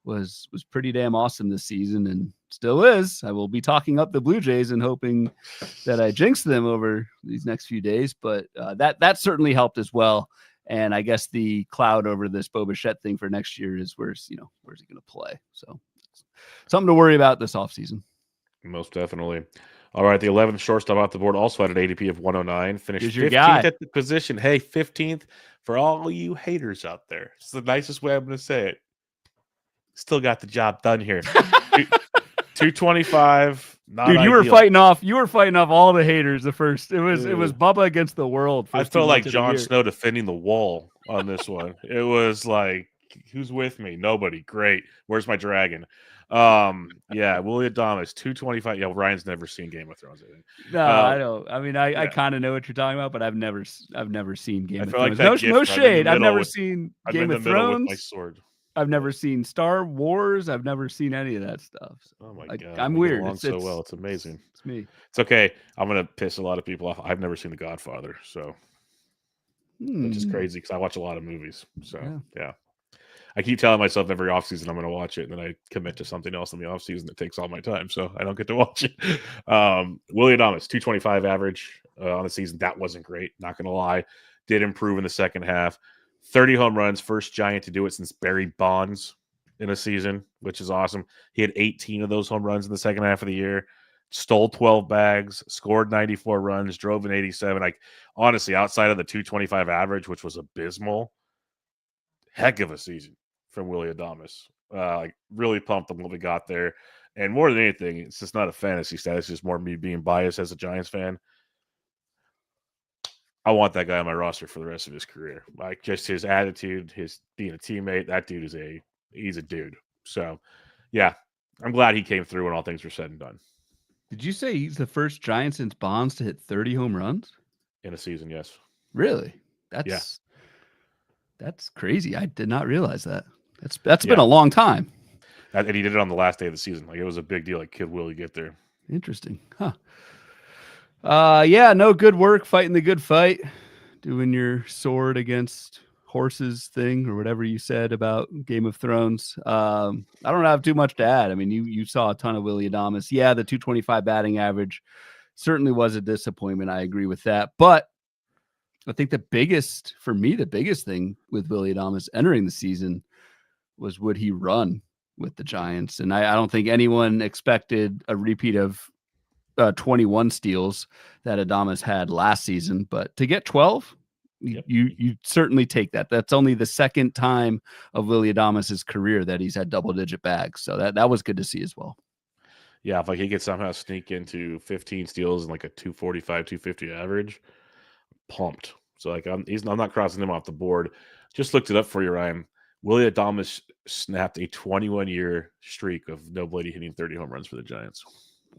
was pretty damn awesome this season and still is. I will be talking up the Blue Jays and hoping that I jinx them over these next few days, but that certainly helped as well. And I guess the cloud over this Bo Bichette thing for next year is where's he going to play? So something to worry about this offseason. Most definitely. All right, the 11th shortstop off the board also had an ADP of 109. Finished 15th at the position. Hey, 15th for all you haters out there. It's the nicest way I'm going to say it. Still got the job done here. 225. Dude, you were fighting off all the haters. It was Bubba against the world. I felt like Jon Snow defending the wall on this one. It was like, who's with me? Nobody. Great. Where's my dragon? Yeah, Willy Adames, 225. Yeah, Ryan's never seen Game of Thrones. I think. No, I don't. I mean, I kind of know what you're talking about, but I've never seen Game of Thrones. Like no shade. I've never seen Game of Thrones. With my sword. I've never seen Star Wars. I've never seen any of that stuff. So, oh my god, I'm weird. It's so well. It's amazing. It's me. It's okay. I'm gonna piss a lot of people off. I've never seen The Godfather, so which is crazy because I watch a lot of movies. So yeah. I keep telling myself every offseason I'm going to watch it, and then I commit to something else in the offseason that takes all my time, so I don't get to watch it. Willy Adames, 225 average on the season. That wasn't great, not going to lie. Did improve in the second half. 30 home runs, first Giant to do it since Barry Bonds in a season, which is awesome. He had 18 of those home runs in the second half of the year. Stole 12 bags, scored 94 runs, drove an 87. Like, honestly, outside of the 225 average, which was abysmal, heck of a season from Willy Adames. Like, really pumped on what we got there. And more than anything, it's just not a fantasy stat. It's just more me being biased as a Giants fan. I want that guy on my roster for the rest of his career. Like, just his attitude, his being a teammate. That dude he's a dude. So, yeah, I'm glad he came through when all things were said and done. Did you say he's the first Giant since Bonds to hit 30 home runs in a season? Yes. Really? That's crazy. I did not realize that. That's been a long time. And he did it on the last day of the season. Like, it was a big deal. Like, could Willie get there? Interesting. Huh. Yeah, no, good work fighting the good fight, doing your sword against horses thing or whatever you said about Game of Thrones. I don't have too much to add. I mean, you saw a ton of Willy Adames. Yeah, the 225 batting average certainly was a disappointment. I agree with that. But I think the biggest thing with Willy Adames entering the season was, would he run with the Giants? And I don't think anyone expected a repeat of 21 steals that Adames had last season, but to get 12, you certainly take that. That's only the second time of Willy Adames' career that he's had double-digit bags, so that was good to see as well. Yeah, if like he could somehow sneak into 15 steals and like a 245, 250 average, pumped. So like I'm not crossing him off the board. Just looked it up for you, Ryan. Willy Adames snapped a 21-year streak of nobody hitting 30 home runs for the Giants.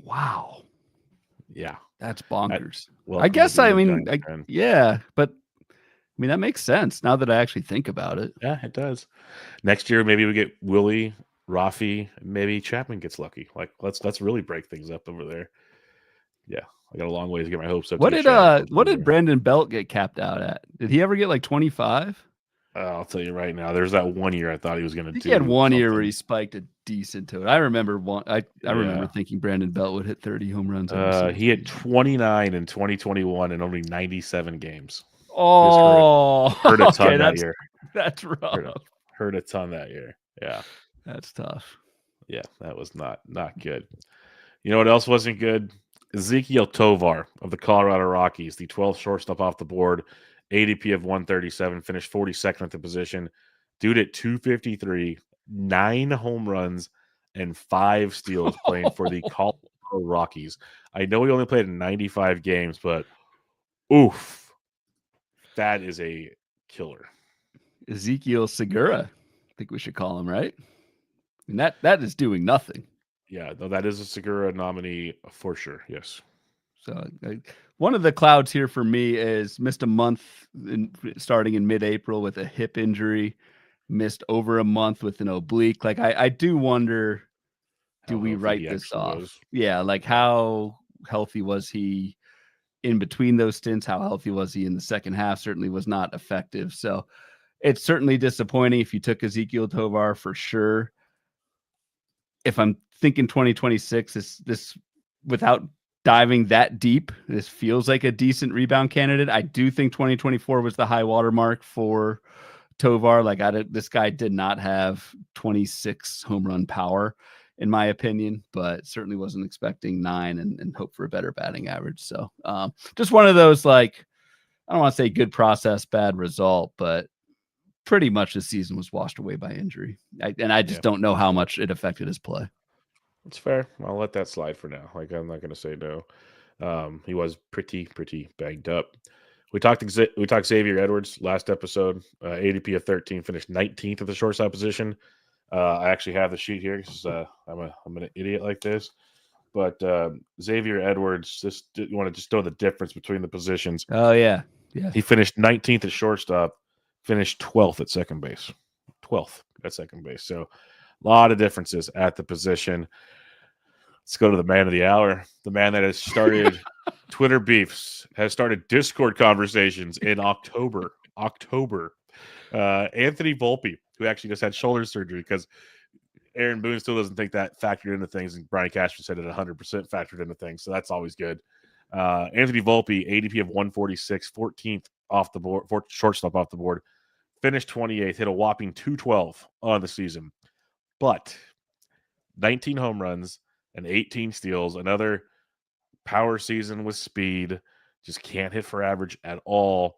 Wow. Yeah, that's bonkers. I guess but I mean that makes sense now that I actually think about it. Yeah, it does. Next year, maybe we get Willie Rafi, maybe Chapman gets lucky. Like let's really break things up over there. Yeah, I got a long way to get my hopes up to get Chapman close What did there. Brandon Belt get capped out at? Did he ever get like 25? I'll tell you right now. There's that 1 year I thought he was going to I think he had do 1 year where something. he spiked a decent to it. I remember I remember Yeah. thinking Brandon Belt would hit 30 home runs every single He had season. 29 in 2021 and only 97 games. He just Oh, hurt a okay, ton that year. that's Hurt rough. a, hurt a ton that year. Yeah. That's tough. Yeah, that was not good. You know what else wasn't good? Ezekiel Tovar of the Colorado Rockies, the 12th shortstop off the board, ADP of 137, finished 42nd at the position. Dude at 253, 9 home runs, and 5 steals playing for the Colorado Rockies. I know he only played in 95 games, but oof, that is a killer. Ezekiel Segura, I think we should call him, right? And that is doing nothing. Yeah, no, that is a Segura nominee for sure. Yes. So one of the clouds here for me is missed a month starting in mid-April with a hip injury, missed over a month with an oblique. Like I do wonder, do How we healthy write he this actually off? was. Yeah, like how healthy was he in between those stints? How healthy was he in the second half? Certainly was not effective. So it's certainly disappointing if you took Ezekiel Tovar for sure. If I'm thinking 2026, this without diving that deep, this feels like a decent rebound candidate. I do think 2024 was the high water mark for Tovar. Like this guy did not have 26 home run power, in my opinion, but certainly wasn't expecting 9 and hope for a better batting average. So just one of those, like, I don't want to say good process, bad result, but pretty much the season was washed away by injury. I just Yeah, don't know that's how fair. much it affected his play. It's fair. I'll let that slide for now. Like I'm not going to say no. He was pretty banged up. We talked Xavier Edwards last episode. ADP of 13, finished 19th at the shortstop position. I actually have the sheet here because I'm an idiot like this. But Xavier Edwards, just you want to just know the difference between the positions. Oh yeah, yeah. He finished 19th at shortstop, finished 12th at second base. 12th at second base. So a lot of differences at the position. Let's go to the man of the hour, the man that has started Twitter beefs, has started Discord conversations in October. Anthony Volpe, who actually just had shoulder surgery because Aaron Boone still doesn't think that factored into things, and Brian Cashman said it 100% factored into things, so that's always good. Anthony Volpe, ADP of 146, 14th off the board, shortstop off the board, finished 28th, hit a whopping 212 on the season, but 19 home runs and 18 steals, another power season with speed, just can't hit for average at all.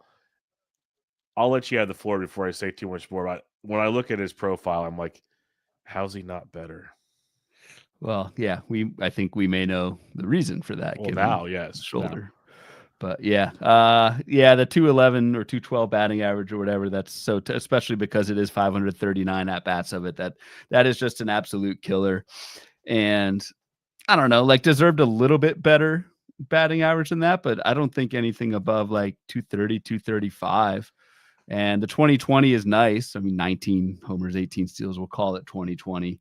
I'll let you have the floor before I say too much more about it. When I look at his profile, I'm like, how's he not better? Well, yeah, I think we may know the reason for that, Well, given now, yes. the shoulder. But yeah, the 211 or 212 batting average or whatever. That's so, especially because it is 539 at bats of it. That is just an absolute killer. And I don't know, like deserved a little bit better batting average than that, but I don't think anything above like 230, 235. And the 2020 is nice. I mean, 19 homers, 18 steals. We'll call it 2020.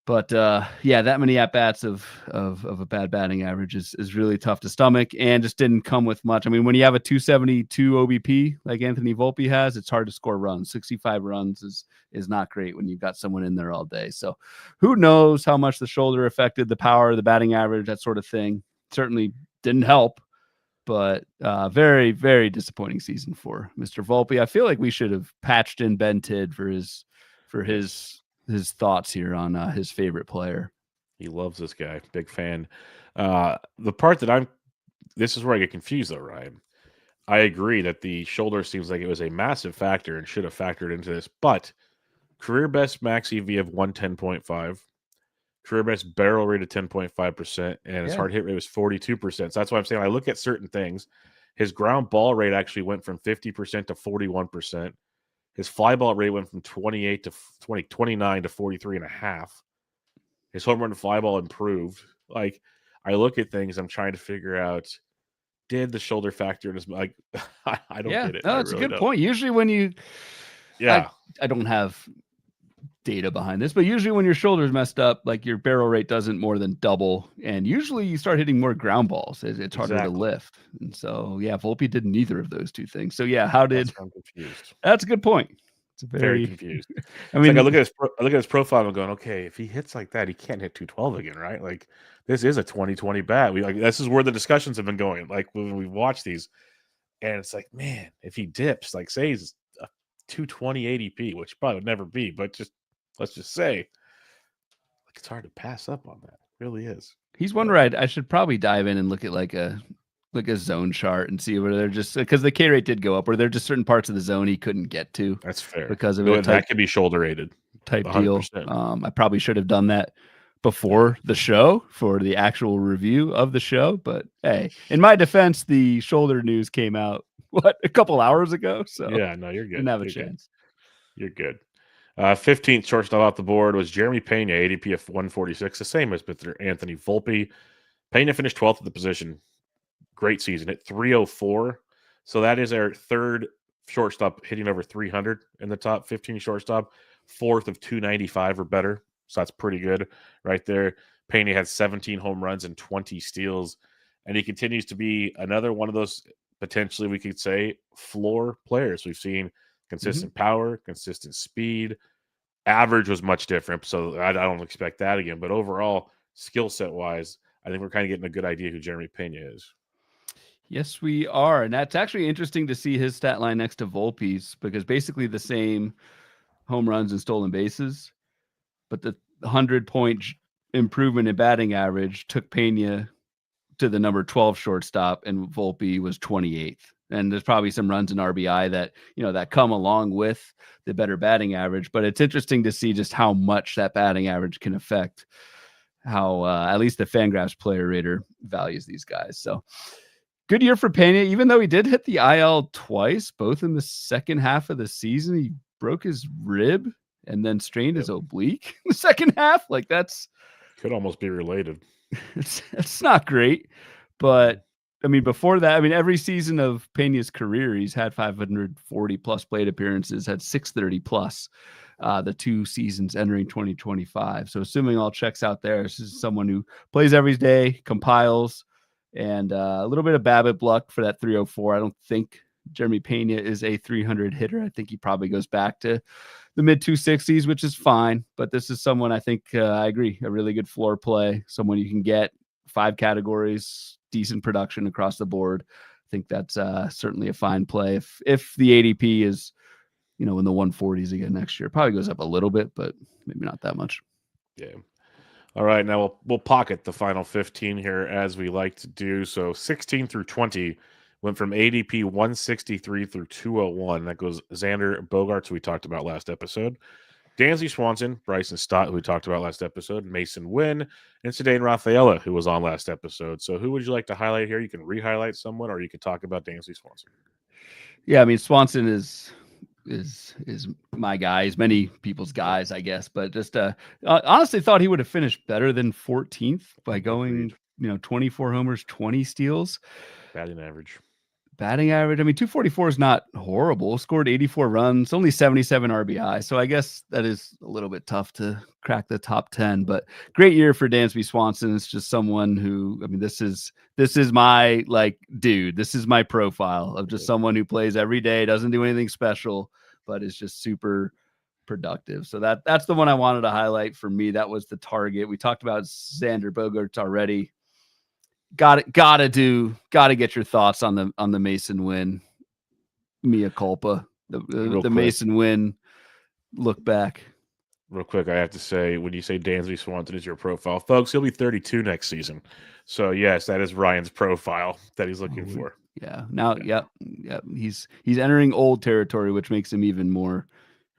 But that many at bats of a bad batting average is really tough to stomach, and just didn't come with much. I mean, when you have a 272 OBP like Anthony Volpe has, it's hard to score runs. 65 runs is not great when you've got someone in there all day. So, who knows how much the shoulder affected the power, the batting average, that sort of thing. Certainly didn't help, but very, very disappointing season for Mr. Volpe. I feel like we should have patched in Ben Tidd for his Yes. his thoughts here on his favorite player. He loves this guy. Big fan. The part that this is where I get confused though, Ryan. I agree that the shoulder seems like it was a massive factor and should have factored into this, but career best max EV of 110.5, career best barrel rate of 10.5%, and his Yeah. hard hit rate was 42%. So that's why I'm saying I look at certain things. His ground ball rate actually went from 50% to 41%. His fly ball rate went from 28 to 29 to 43 and a half. His home run to fly ball improved. Like, I look at things, I'm trying to figure out, did the shoulder factor in his, like, I don't Yeah. get it. No, I it's a really good don't. point. Usually when you Yeah. I don't have data behind this, but usually when your shoulder's messed up, like your barrel rate doesn't more than double, and usually you start hitting more ground balls. It's harder to Exactly. lift, and so yeah, Volpe did neither of those two things. So yeah, how That's did? where I'm confused. That's a good point. It's a Very very, confused. I It's like mean, I look at his profile and I'm going, okay, if he hits like that, he can't hit 212 again, right? Like this is a 2020 bat. We like this is where the discussions have been going. Like when we watch these, and it's like, man, if he dips, like say he's a 220 ADP, which probably would never be, but just let's just say, like it's hard to pass up on that. It really is. he's one But where I should probably dive in and look at like a zone chart and see where they're just because the K rate did go up, where there are just certain parts of the zone he couldn't get to that's fair. because of No, it and that could be shoulder rated, type deal. 100%. I probably should have done that Yeah. before the show for the actual review of the show. But hey, in my defense, the shoulder news came out a couple hours ago, so Yeah, no, you're didn't good. have a You're good. chance. You're good. 15th shortstop off the board was Jeremy Pena, ADP of 146, the same as Mr. Anthony Volpe. Pena finished 12th at the position. Great season at 304. So that is our third shortstop hitting over 300 in the top 15 shortstop, fourth of 295 or better. So that's pretty good right there. Pena had 17 home runs and 20 steals, and he continues to be another one of those potentially we could say floor players. We've seen consistent power, consistent speed. Average was much different, so I don't expect that again. But overall, skill set wise, I think we're kind of getting a good idea who Jeremy Pena is. Yes, we are. And that's actually interesting to see his stat line next to Volpe's because basically the same home runs and stolen bases, but the 100-point improvement in batting average took Pena to the number 12 shortstop, and Volpe was 28th. And there's probably some runs in RBI that, that come along with the better batting average. But it's interesting to see just how much that batting average can affect how at least the Fangraphs player rater values these guys. So good year for Pena, even though he did hit the IL twice, both in the second half of the season. He broke his rib and then strained his oblique in the second half. Like that's Could almost be related. it's not great. But I mean, before that, I mean, every season of Pena's career, he's had 540 plus plate appearances, had 630 plus the 2 seasons entering 2025. So assuming all checks out there, this is someone who plays every day, compiles, and a little bit of BABIP luck for that 304. I don't think Jeremy Pena is a 300 hitter. I think he probably goes back to the mid 260s, which is fine. But this is someone I think I agree, a really good floor play, someone you can get 5 categories, decent production across the board. I think that's certainly a fine play. If the ADP is, in the 140s again next year, probably goes up a little bit, but maybe not that much. Yeah. All right, now we'll pocket the final 15 here as we like to do. So 16 through 20 went from ADP 163 through 201. That goes Xander Bogaerts, who we talked about last episode, Dansby Swanson, Bryson Stott, who we talked about last episode, Mason Wynn, and Cedane Rafaela, who was on last episode. So who would you like to highlight here? You can re-highlight someone, or you can talk about Dansby Swanson. Yeah, I mean Swanson is my guy. He's many people's guys, I guess, but just honestly thought he would have finished better than 14th by going, Agreed. 24 homers, 20 steals. Batting average. Batting average, I mean, 244 is not horrible. Scored 84 runs, only 77 RBI. So I guess that is a little bit tough to crack the top 10, but great year for Dansby Swanson. It's just someone who, I mean, this is my dude. This is my profile of just someone who plays every day, doesn't do anything special, but is just super productive. So that's the one I wanted to highlight for me. That was the target. We talked about Xander Bogaerts already. Gotta get your thoughts on the Mason Wynn mea culpa, the Mason Wynn look back. Real quick, I have to say, when you say Dansby Swanson is your profile, folks, he'll be 32 next season. So yes, that is Ryan's profile that he's looking for. Yeah. Now, yep. He's entering old territory, which makes him even more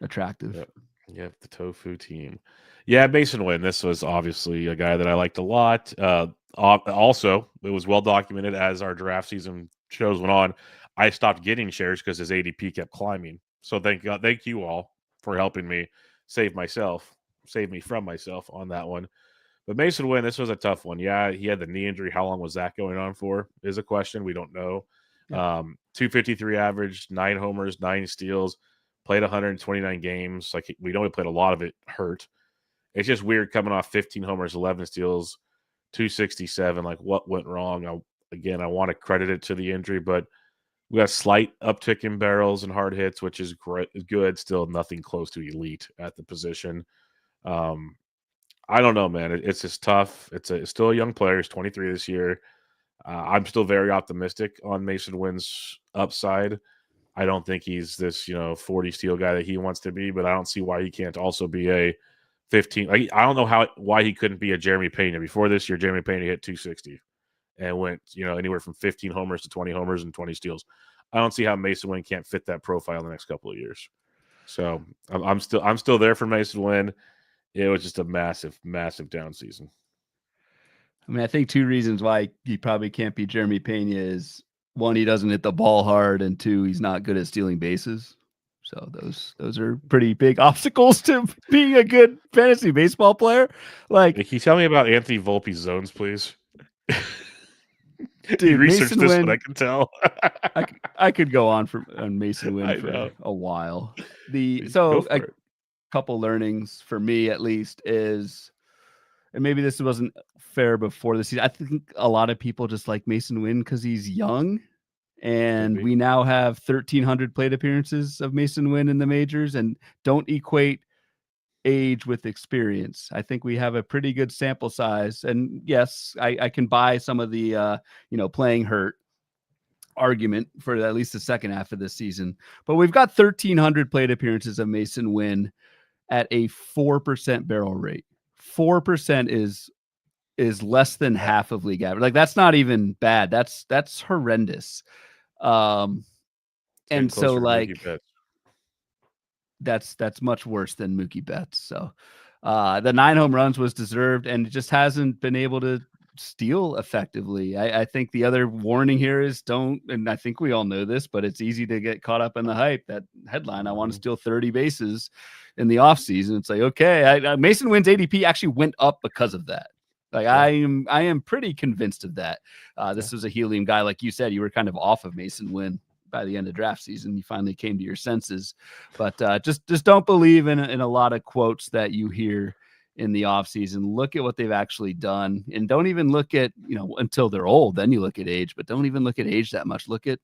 attractive. Yep, the tofu team. Yeah, Mason Wynn. This was obviously a guy that I liked a lot. Also, it was well documented as our draft season shows went on. I stopped getting shares because his ADP kept climbing. So thank you all for helping me save me from myself on that one. But Mason Wynn, this was a tough one. Yeah, he had the knee injury. How long was that going on for? Is a question. We don't know. 253 average, 9 homers, 9 steals. played 129 games. Like we know he played a lot of it hurt. It's just weird coming off 15 homers, 11 steals, 267. Like what went wrong? I want to credit it to the injury, but we got a slight uptick in barrels and hard hits, which is great, good. Still nothing close to elite at the position. Um, I don't know, man. It's just tough. It's still a young player. He's 23 this year. I'm still very optimistic on Mason Wynn's upside. I don't think he's this 40 steal guy that he wants to be, but I don't see why he can't also be a 15. I don't know why he couldn't be a Jeremy Pena. Before this year, Jeremy Pena hit 260 and went anywhere from 15 homers to 20 homers and 20 steals. I don't see how Mason Wynn can't fit that profile in the next couple of years. So I'm still there for Mason Wynn. It was just a massive, massive down season. I mean, I think two reasons why he probably can't be Jeremy Pena is one, he doesn't hit the ball hard, and two, he's not good at stealing bases. So those are pretty big obstacles to being a good fantasy baseball player. Like, can you tell me about Anthony Volpe's zones, please? Dude, you researched Mason this Wynn, one, I can tell. I could go on Mason Wynn for a while. A couple learnings for me at least is, and maybe this wasn't fair before the season, I think a lot of people just like Mason Wynn because he's young. And we now have 1,300 plate appearances of Mason Wynn in the majors, and don't equate age with experience. I think we have a pretty good sample size. And yes, I can buy some of the, playing hurt argument for at least the second half of this season. But we've got 1,300 plate appearances of Mason Wynn at a 4% barrel rate. 4% is less than half of league average. Like, that's not even bad. That's horrendous. And so like that's much worse than Mookie Betts. So the 9 home runs was deserved, and it just hasn't been able to steal effectively. I think the other warning here is don't, and I think we all know this, but it's easy to get caught up in the hype. That headline, I want to steal 30 bases in the offseason. It's like, okay, Mason Wynn's ADP actually went up because of that. Like, I am pretty convinced of that. This was a helium guy. Like you said, you were kind of off of Mason Wynn by the end of draft season. You finally came to your senses, but just don't believe in a lot of quotes that you hear in the offseason. Look at what they've actually done, and don't even look at, until they're old. Then you look at age, but don't even look at age that much. Look at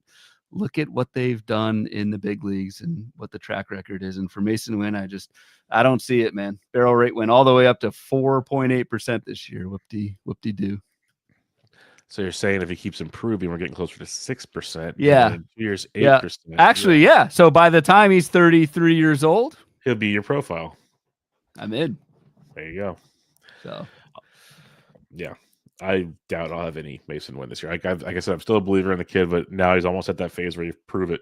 what they've done in the big leagues and what the track record is. And for Mason Wynn, I don't see it, man. Barrel rate went all the way up to 4.8% this year. Whoop-de-doo. So you're saying if he keeps improving, we're getting closer to 6%. Yeah. And in 2 years, 8%. Yeah. Actually, yeah. So by the time he's 33 years old, he'll be your profile. I'm in. There you go. So, yeah. I doubt I'll have any Mason Wynn this year. Like I said, I'm still a believer in the kid, but now he's almost at that phase where you prove it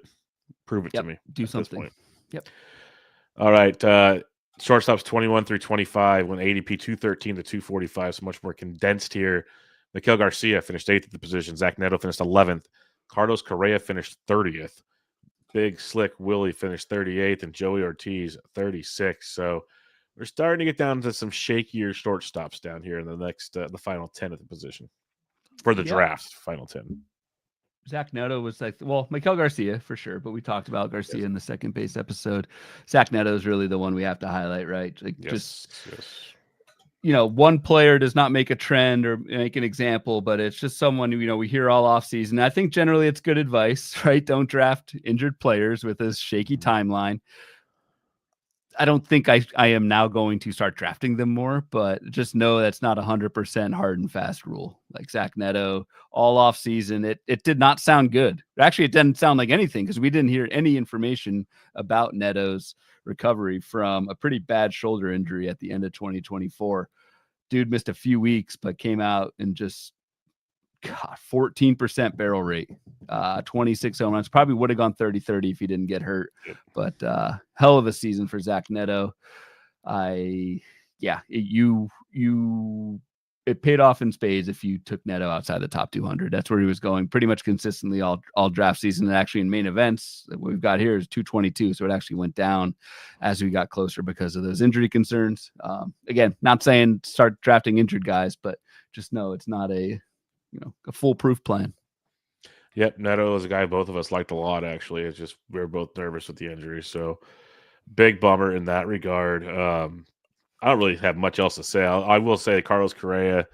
to me. Do something. Yep. All right. Shortstops 21 through 25 went ADP 213 to 245, so much more condensed here. Miguel Garcia finished 8th at the position. Zach Neto finished 11th. Carlos Correa finished 30th. Big Slick Willie finished 38th, and Joey Ortiz 36th. So we're starting to get down to some shakier shortstops down here in the next, the final 10 at the position for the draft. Final 10. Zach Neto was like, well, Miguel Garcia for sure, but we talked about Garcia in the second base episode. Zach Neto is really the one we have to highlight, right? Like, one player does not make a trend or make an example, but it's just someone we hear all off season. I think generally it's good advice, right? Don't draft injured players with a shaky timeline. I don't think I am now going to start drafting them more, but just know that's not 100% hard and fast rule. Like Zach Neto, all off season, it did not sound good. Actually, it didn't sound like anything because we didn't hear any information about Neto's recovery from a pretty bad shoulder injury at the end of 2024. Dude missed a few weeks, but came out and just 14% barrel rate, 26 home runs. Probably would have gone 30-30 if he didn't get hurt. But hell of a season for Zach Neto. It paid off in spades if you took Neto outside the top 200. That's where he was going pretty much consistently all draft season. And actually in main events, what we've got here is 222. So it actually went down as we got closer because of those injury concerns. Again, not saying start drafting injured guys, but just know it's not a foolproof plan. Yep, Neto is a guy both of us liked a lot, actually. It's just we were both nervous with the injury. So big bummer in that regard. I don't really have much else to say. I will say Carlos Correa.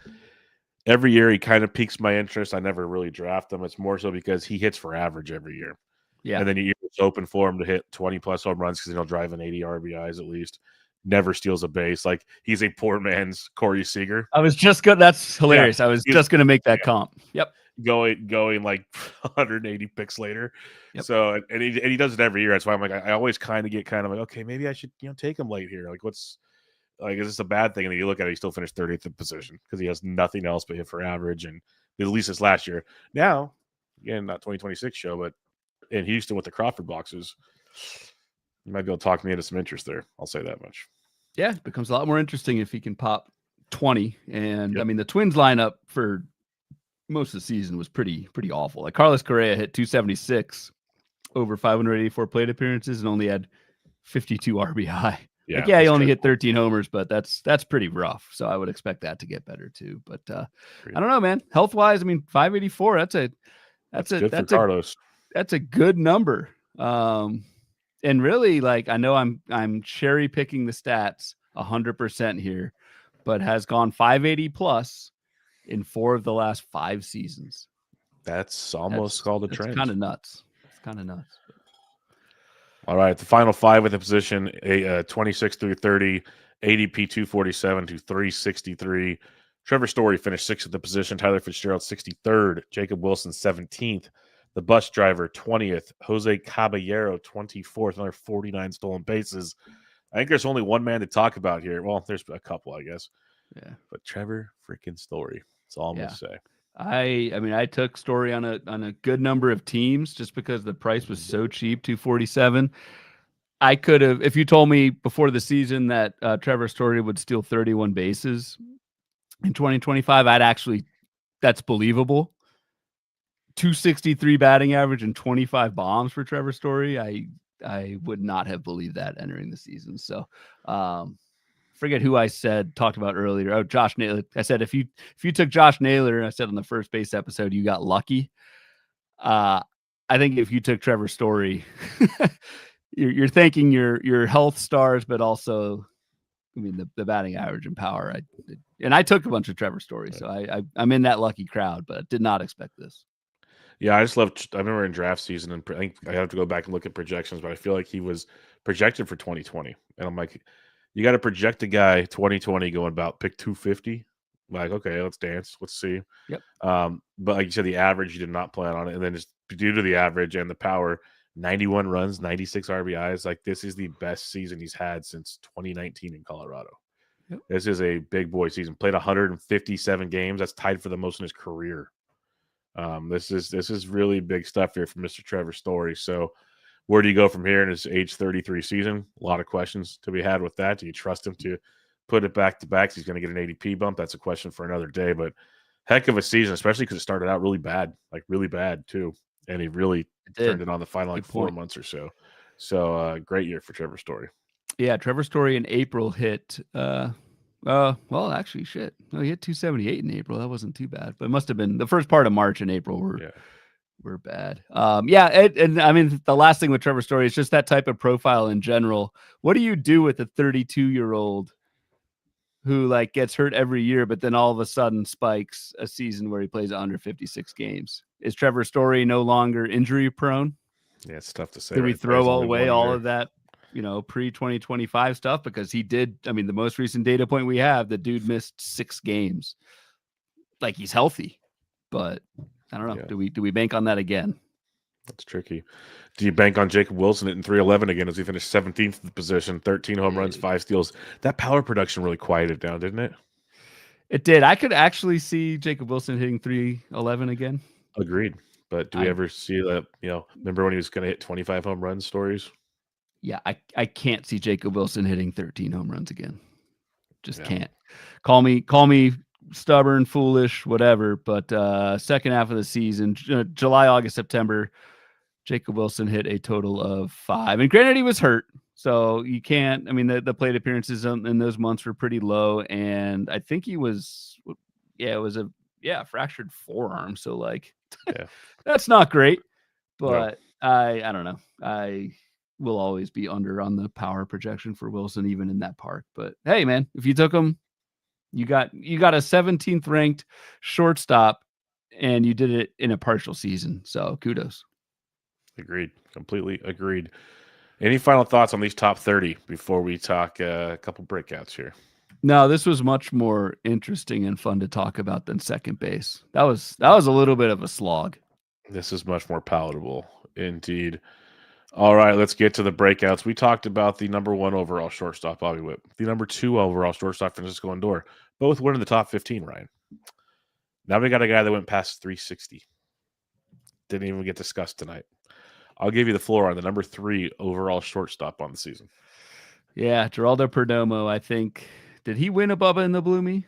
Every year he kind of piques my interest. I never really draft him. It's more so because he hits for average every year. Yeah. And then you're just open for him to hit 20 plus home runs because he'll drive in 80 RBIs at least. Never steals a base. Like he's a poor man's Corey Seager. I was just good. That's Yeah, hilarious. I was he's just going to make that comp. Yep. going like 180 picks later. Yep. So and he does it every year. That's why I'm like I always kind of get kind of like, okay, maybe I should take him late here. Like what's like, is this a bad thing? And then you look at it, he still finished 30th in position because he has nothing else but hit for average, and at least this last year. Now, again, not 2026 show, but in Houston with the Crawford boxes, you might be able to talk me into some interest there. I'll say that much. Yeah, it becomes a lot more interesting if he can pop 20. And Yep. I mean, the Twins lineup for most of the season was pretty awful. Like Carlos Correa hit 276 over 584 plate appearances and only had 52 RBI. Yeah, Like, yeah, he that's only hit dreadful. 13 homers, but that's pretty rough. So I would expect that to get better too. But I don't know, man. Health wise, I mean, 584. That's good for Carlos. That's a good number. And really, like, I know I'm cherry picking the stats 100% here, but has gone 580 plus in 4 of the last 5 seasons. That's almost called a That's trend. kind of nuts. It's kind of nuts. All right, the final 5 with the position: 26 through 30, ADP 247 to 363. Trevor Story finished 6th at the position. Tyler Fitzgerald 63rd. Jacob Wilson 17th. The bus driver 20th. Jose Caballero 24th. Another 49 stolen bases. I think there's only one man to talk about here. Well, there's a couple, I guess. Yeah. But Trevor freaking Story. That's all I'm gonna say. I mean, I took Story on a good number of teams just because the price was so cheap, 247. I could have, if you told me before the season that Trevor Story would steal 31 bases in 2025, that's believable. 263 batting average and 25 bombs for Trevor Story. I would not have believed that entering the season. So, forget who I talked about earlier. Oh, Josh Naylor. I said if you took Josh Naylor, I said on the first base episode, you got lucky. I think if you took Trevor Story, you're thanking your health stars, but also, I mean, the batting average and power. I took a bunch of Trevor Story, so I'm in that lucky crowd, but did not expect this. Yeah, I just love. I remember in draft season, and I think I have to go back and look at projections, but I feel like he was projected for 2020, and I'm like, you got to project a guy 2020 going about pick 250. Like, okay, let's dance, let's see. Yep. But like you said, the average you did not plan on it, and then just due to the average and the power, 91 runs, 96 RBIs. Like this is the best season he's had since 2019 in Colorado. Yep. This is a big boy season. Played 157 games. That's tied for the most in his career. This is really big stuff here from Mr. Trevor Story. So, where do you go from here in his age 33 season? A lot of questions to be had with that. Do you trust him to put it back to back? He's going to get an ADP bump. That's a question for another day. But heck of a season, especially because it started out really bad, like really bad too, and he really turned it on the final like 4 months or so. So, great year for Trevor Story. Yeah, Trevor Story in April hit. Well, actually, shit. No, he hit 278 in April. That wasn't too bad, but it must have been the first part of March and April were bad. Yeah, and I mean the last thing with Trevor Story is just that type of profile in general. What do you do with a 32-year-old who like gets hurt every year, but then all of a sudden spikes a season where he plays 156 games? Is Trevor Story no longer injury prone? Yeah, it's tough to say. Did we Right there. It's throw only away 1 all year. of that, pre 2025 stuff? Because he did. I mean, the most recent data point we have, the dude missed 6 games. Like he's healthy, but I don't know. Yeah. Do we bank on that again? That's tricky. Do you bank on Jacob Wilson hitting 311 again as he finished 17th in the position, 13 home runs, 5 steals? That power production really quieted down, didn't it? It did. I could actually see Jacob Wilson hitting 311 again. Agreed. But do we ever see that, remember when he was going to hit 25 home run stories? Yeah, I can't see Jacob Wilson hitting 13 home runs again. Just Yeah. can't. Call me stubborn, foolish, whatever, but second half of the season, July, August, September, Jacob Wilson hit a total of 5. And granted, he was hurt, so you can't. I mean, the plate appearances in those months were pretty low, and I think it was a fractured forearm. So like, Yeah. that's not great. No. But I don't know. will always be under on the power projection for Wilson, even in that park. But hey, man, if you took him, you got a 17th ranked shortstop, and you did it in a partial season. So kudos. Agreed. Completely agreed. Any final thoughts on these top 30 before we talk a couple breakouts here? No, this was much more interesting and fun to talk about than second base. That was a little bit of a slog. This is much more palatable, indeed. All right, let's get to the breakouts. We talked about the number 1 overall shortstop, Bobby Witt, the number 2 overall shortstop, Francisco Lindor. Both went in the top 15, Ryan. Now we got a guy that went past 360. Didn't even get discussed tonight. I'll give you the floor on the number 3 overall shortstop on the season. Yeah, Geraldo Perdomo, I think. Did he win a Bubba in the Bloomy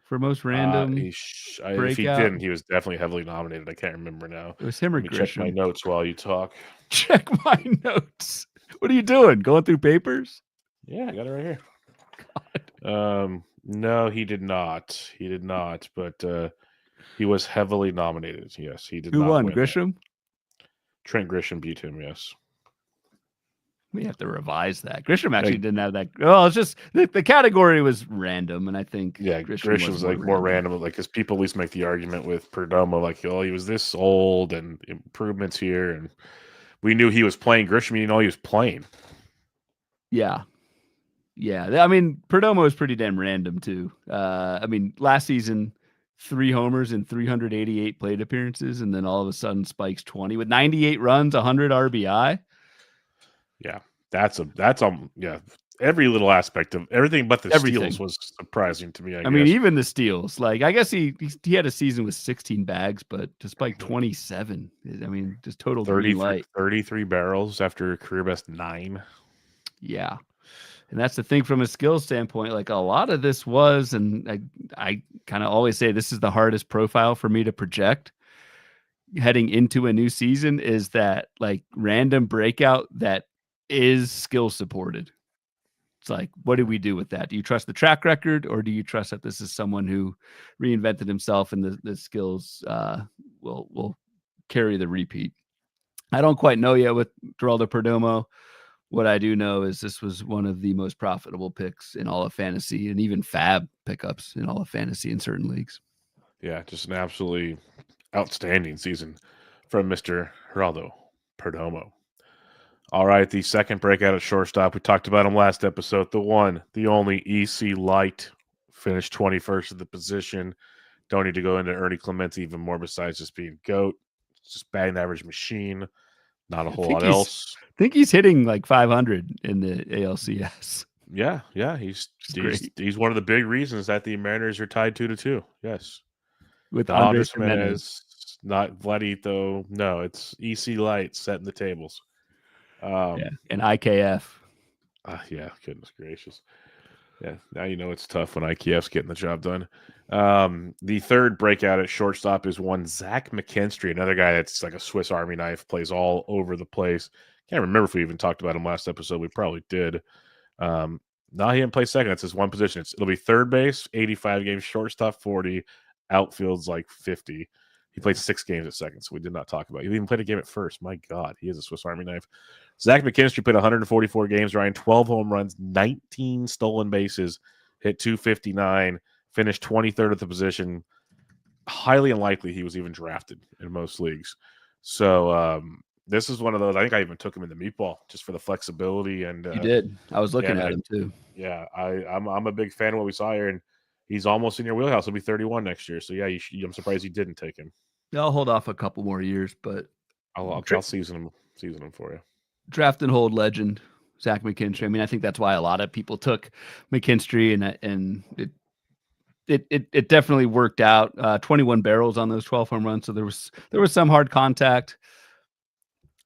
for most random if he breakout? didn't, he was definitely heavily nominated. I can't remember now. It was him or Let me check my Grisham. notes while you talk. Check my notes. What are you doing? Going through papers? Yeah, I got it right here. No, he did not. He did not, but he was heavily nominated. Yes, he did Who not won? win. Grisham? Trent Grisham beat him, yes. We have to revise that. Grisham actually didn't have that. Well, it's just the category was random, and I think Grisham was like more random, like because people at least make the argument with Perdomo, like, oh, he was this old and improvements here, and we knew he was playing. Grisham, you know, he was playing. Yeah. I mean, Perdomo was pretty damn random too. I mean, last season, 3 homers and 388 plate appearances, and then all of a sudden spikes 20 with 98 runs, 100 RBI. Yeah, that's every little aspect of everything but the steals was surprising to me. I mean, even the steals. Like, I guess he had a season with 16 bags, but to spike 27, I mean, just total green light. 33 barrels after a career best 9. Yeah. And that's the thing from a skill standpoint. Like, a lot of this was, and I kind of always say this is the hardest profile for me to project heading into a new season, is that like random breakout that is skill supported. It's like, what do we do with that? Do you trust the track record, or do you trust that this is someone who reinvented himself and the skills will carry the repeat? I don't quite know yet with Geraldo Perdomo. What I do know is this was one of the most profitable picks in all of fantasy, and even fab pickups in all of fantasy in certain leagues. Yeah, just an absolutely outstanding season from Mr. Geraldo Perdomo. All right, the second breakout at shortstop. We talked about him last episode. The one, the only EC Light, finished 21st at the position. Don't need to go into Ernie Clemente even more besides just being GOAT. It's just batting average machine. Not a whole lot else. I think he's hitting like 500 in the ALCS. Yeah. He's one of the big reasons that the Mariners are tied 2-2. Yes. With Andres Jimenez, not Vladito. No, it's EC Light setting the tables. And IKF. Yeah, goodness gracious. Yeah, now you know it's tough when IKF's getting the job done. The third breakout at shortstop is one Zach McKinstry, another guy that's like a Swiss Army knife, plays all over the place. Can't remember if we even talked about him last episode. We probably did. No, he didn't play second. That's his one position. It'll be third base, 85 games, shortstop 40, outfield's like 50. He played 6 games at second, so we did not talk about it. He even played a game at first. My God, he is a Swiss Army knife. Zach McKinstry played 144 games, Ryan, 12 home runs, 19 stolen bases, hit 259, finished 23rd at the position. Highly unlikely he was even drafted in most leagues. So this is one of those. I think I even took him in the meatball just for the flexibility. And you did. I was looking at him too. Yeah, I'm a big fan of what we saw here, and he's almost in your wheelhouse. He'll be 31 next year. So yeah, I'm surprised you didn't take him. I'll hold off a couple more years, but I'll season him for you. Draft and hold legend Zach McKinstry. I mean, I think that's why a lot of people took McKinstry, and it definitely worked out. 21 barrels on those 12 home runs, so there was some hard contact.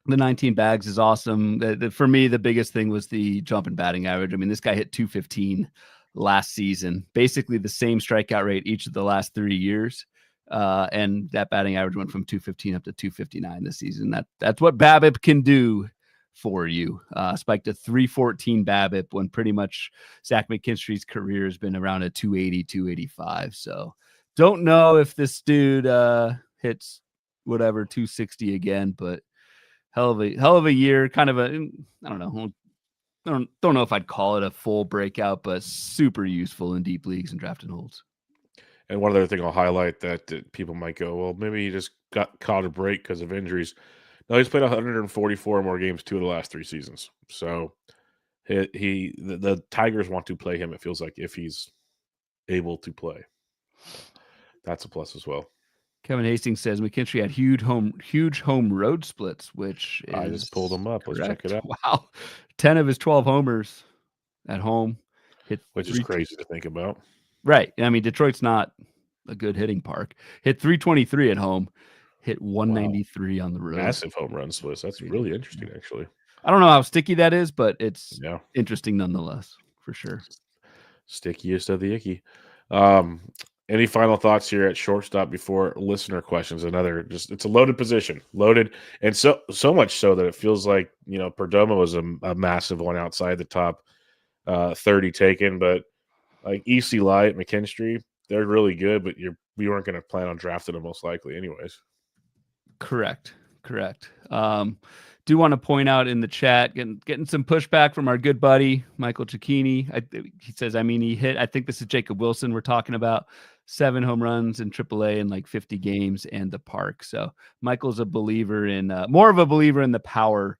The 19 bags is awesome. For me, the biggest thing was the jump in batting average. I mean, this guy hit 215 last season, basically the same strikeout rate each of the last 3 years. And that batting average went from 215 up to 259 this season. That's what BABIP can do for you. Spiked to 314 BABIP when pretty much Zach McKinstry's career has been around a 280, 285. So don't know if this dude hits whatever 260 again, but hell of a year. Kind of a, I don't know. Don't know if I'd call it a full breakout, but super useful in deep leagues and drafting holds. And one other thing I'll highlight that people might go, well, maybe he just got caught a break because of injuries. No, he's played 144 more games 2 of the last 3 seasons. So the Tigers want to play him, it feels like, if he's able to play. That's a plus as well. Kevin Hastings says McKinstry had huge home road splits, which is I just pulled him up. correct. Let's check it out. Wow. 10 of his 12 homers at home. Hit Which is crazy to think about. Right. I mean, Detroit's not a good hitting park. Hit 323 at home. Hit 193 on the road. Massive home run splits. That's really interesting, actually. I don't know how sticky that is, but it's Yeah. interesting nonetheless, for sure. Stickiest of the icky. Any final thoughts here at shortstop before listener questions? It's a loaded position, and so much so that it feels like Perdomo was a massive one outside the top 30 taken, but like EC Light, McKinstry, they're really good, but we weren't going to plan on drafting them most likely, anyways. Correct. Do want to point out in the chat, getting some pushback from our good buddy Michael Cicchini. He says, he hit. I think this is Jacob Wilson we're talking about. 7 home runs in AAA in like 50 games and the park. So Michael's more of a believer in the power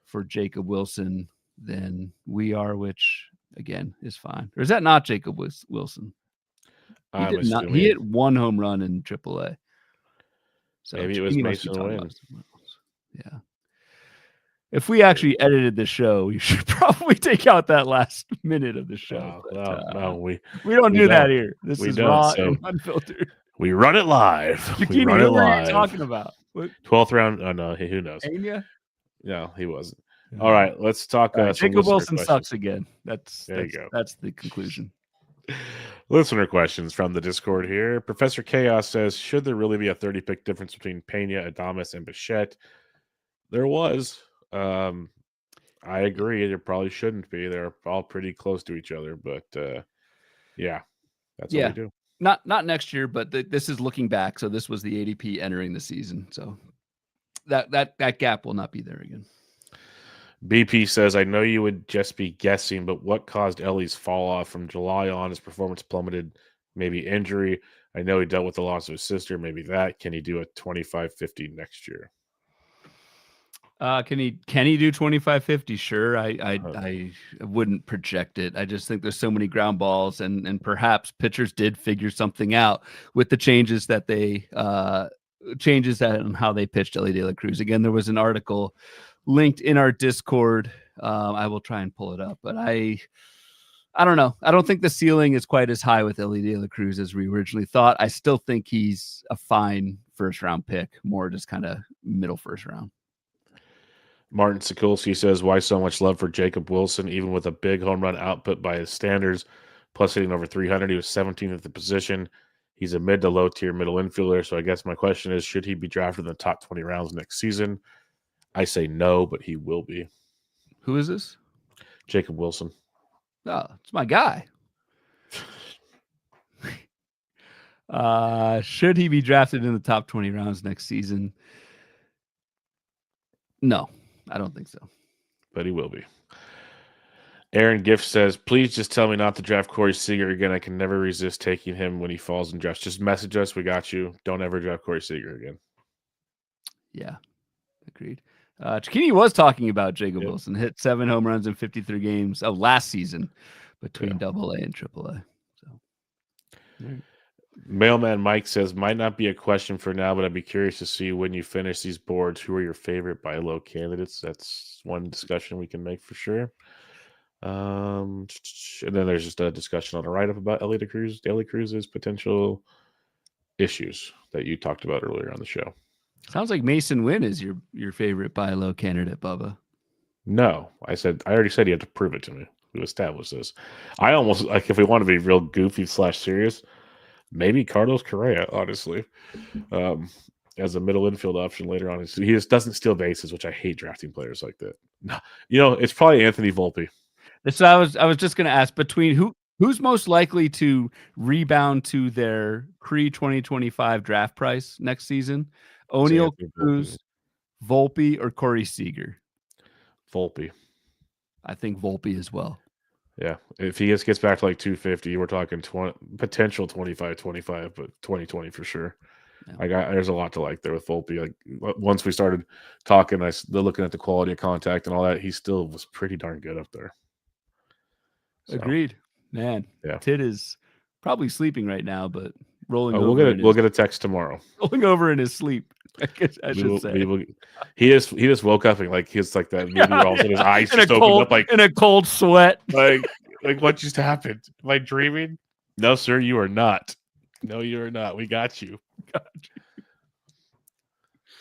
for Jacob Wilson than we are, which again is fine. Or is that not Jacob Wilson? He hit 1 home run in AAA. So maybe it was Mason Wynn. Yeah. If we actually edited the show, you should probably take out that last minute of the show. No, we don't do that here. This is raw and unfiltered. We run it live. Bikini, what were you talking about? 12th round. Oh no, who knows? Anya? No, he wasn't. All right, let's talk. Jacob Wilson sucks again. That's the conclusion. Listener questions from the Discord here. Professor Chaos says, should there really be a 30-pick difference between Pena, Adames, and Bichette? There was. I agree. There probably shouldn't be. They're all pretty close to each other, but yeah, that's what we do. Not next year, but this is looking back. So this was the ADP entering the season. So that gap will not be there again. BP says, I know you would just be guessing, but what caused Ellie's fall off from July on? His performance plummeted, maybe injury. I know he dealt with the loss of his sister. Maybe that. Can he do a 25-50 next year? Can he do 25-50? Sure. I wouldn't project it. I just think there's so many ground balls, and perhaps pitchers did figure something out with the changes that on how they pitched Ellie De La Cruz. Again, there was an article linked in our Discord. I will try and pull it up, but I don't know. I don't think the ceiling is quite as high with Ellie De La Cruz as we originally thought. I still think he's a fine first round pick, more just kind of middle first round. Martin Sikulski says, why so much love for Jacob Wilson, even with a big home run output by his standards, plus hitting over 300. He was 17th at the position. He's a mid to low tier middle infielder. So I guess my question is, should he be drafted in the top 20 rounds next season? I say no, but he will be. Who is this? Jacob Wilson. Oh, it's my guy. Should he be drafted in the top 20 rounds next season? No, I don't think so. But he will be. Aaron Gift says, please just tell me not to draft Corey Seager again. I can never resist taking him when he falls in drafts. Just message us. We got you. Don't ever draft Corey Seager again. Yeah, agreed. Cicchini was talking about Jacob Wilson. Hit 7 home runs in 53 games of last season between AA and AAA. So, Mailman Mike says, might not be a question for now, but I'd be curious to see when you finish these boards, who are your favorite buy low candidates? That's one discussion we can make for sure. And then there's just a discussion on a write-up about Ellie De Cruz's potential issues that you talked about earlier on the show. Sounds like Mason Wynn is your favorite buy low candidate, Bubba. No, I already said you had to prove it to me. We established this. I almost, like, if we want to be real goofy / serious, maybe Carlos Correa, honestly, as a middle infield option later on. He just doesn't steal bases, which I hate drafting players like that. It's probably Anthony Volpe. So I was just going to ask, between who's most likely to rebound to their pre-2025 draft price next season? O'Neill Cruz, Volpe or Corey Seager? Volpe. I think Volpe as well. Yeah, if he gets back to like 250, we're talking 20, potential 25, but 2020 for sure. Yeah. There's a lot to like there with Volpe. Like once we started talking, looking at the quality of contact and all that, he still was pretty darn good up there. So, Agreed. Man, yeah. Tit is probably sleeping right now, but rolling We'll over we'll get a text tomorrow. rolling over in his sleep. I guess I We should will, say. we will, he just woke up and like he's like that movie where all of a sudden his eyes in a just opened cold up like in a cold sweat. like what just happened? Am I dreaming? No, sir, you are not. No, you are not. We got you.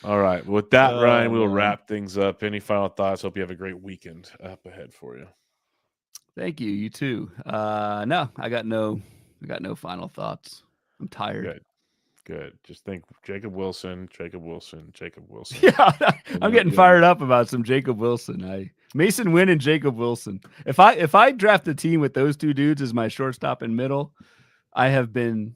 All right. With that, Ryan, we will wrap things up. Any final thoughts? Hope you have a great weekend up ahead for you. Thank you. You too. No, I got no final thoughts. I'm tired. Good. Just think Jacob Wilson. Yeah, I'm getting fired up about some Jacob Wilson. Mason Wynn and Jacob Wilson. If I draft a team with those two dudes as my shortstop and middle, I have been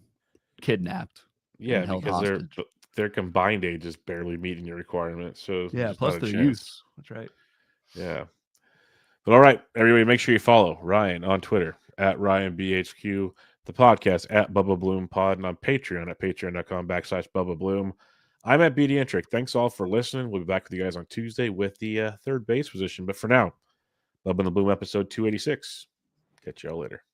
kidnapped. Yeah, and held because hostage. their combined age is barely meeting your requirements. So Yeah, plus not a their chance. youth. That's right. Yeah. But all right, everybody, make sure you follow Ryan on Twitter at RyanBHQ, the podcast at Bubba Bloom Pod, and on Patreon at patreon.com/Bubba Bloom. I'm at BD Intric. Thanks all for listening. We'll be back with you guys on Tuesday with the third base position. But for now, Bubba and the Bloom episode 286. Catch y'all later.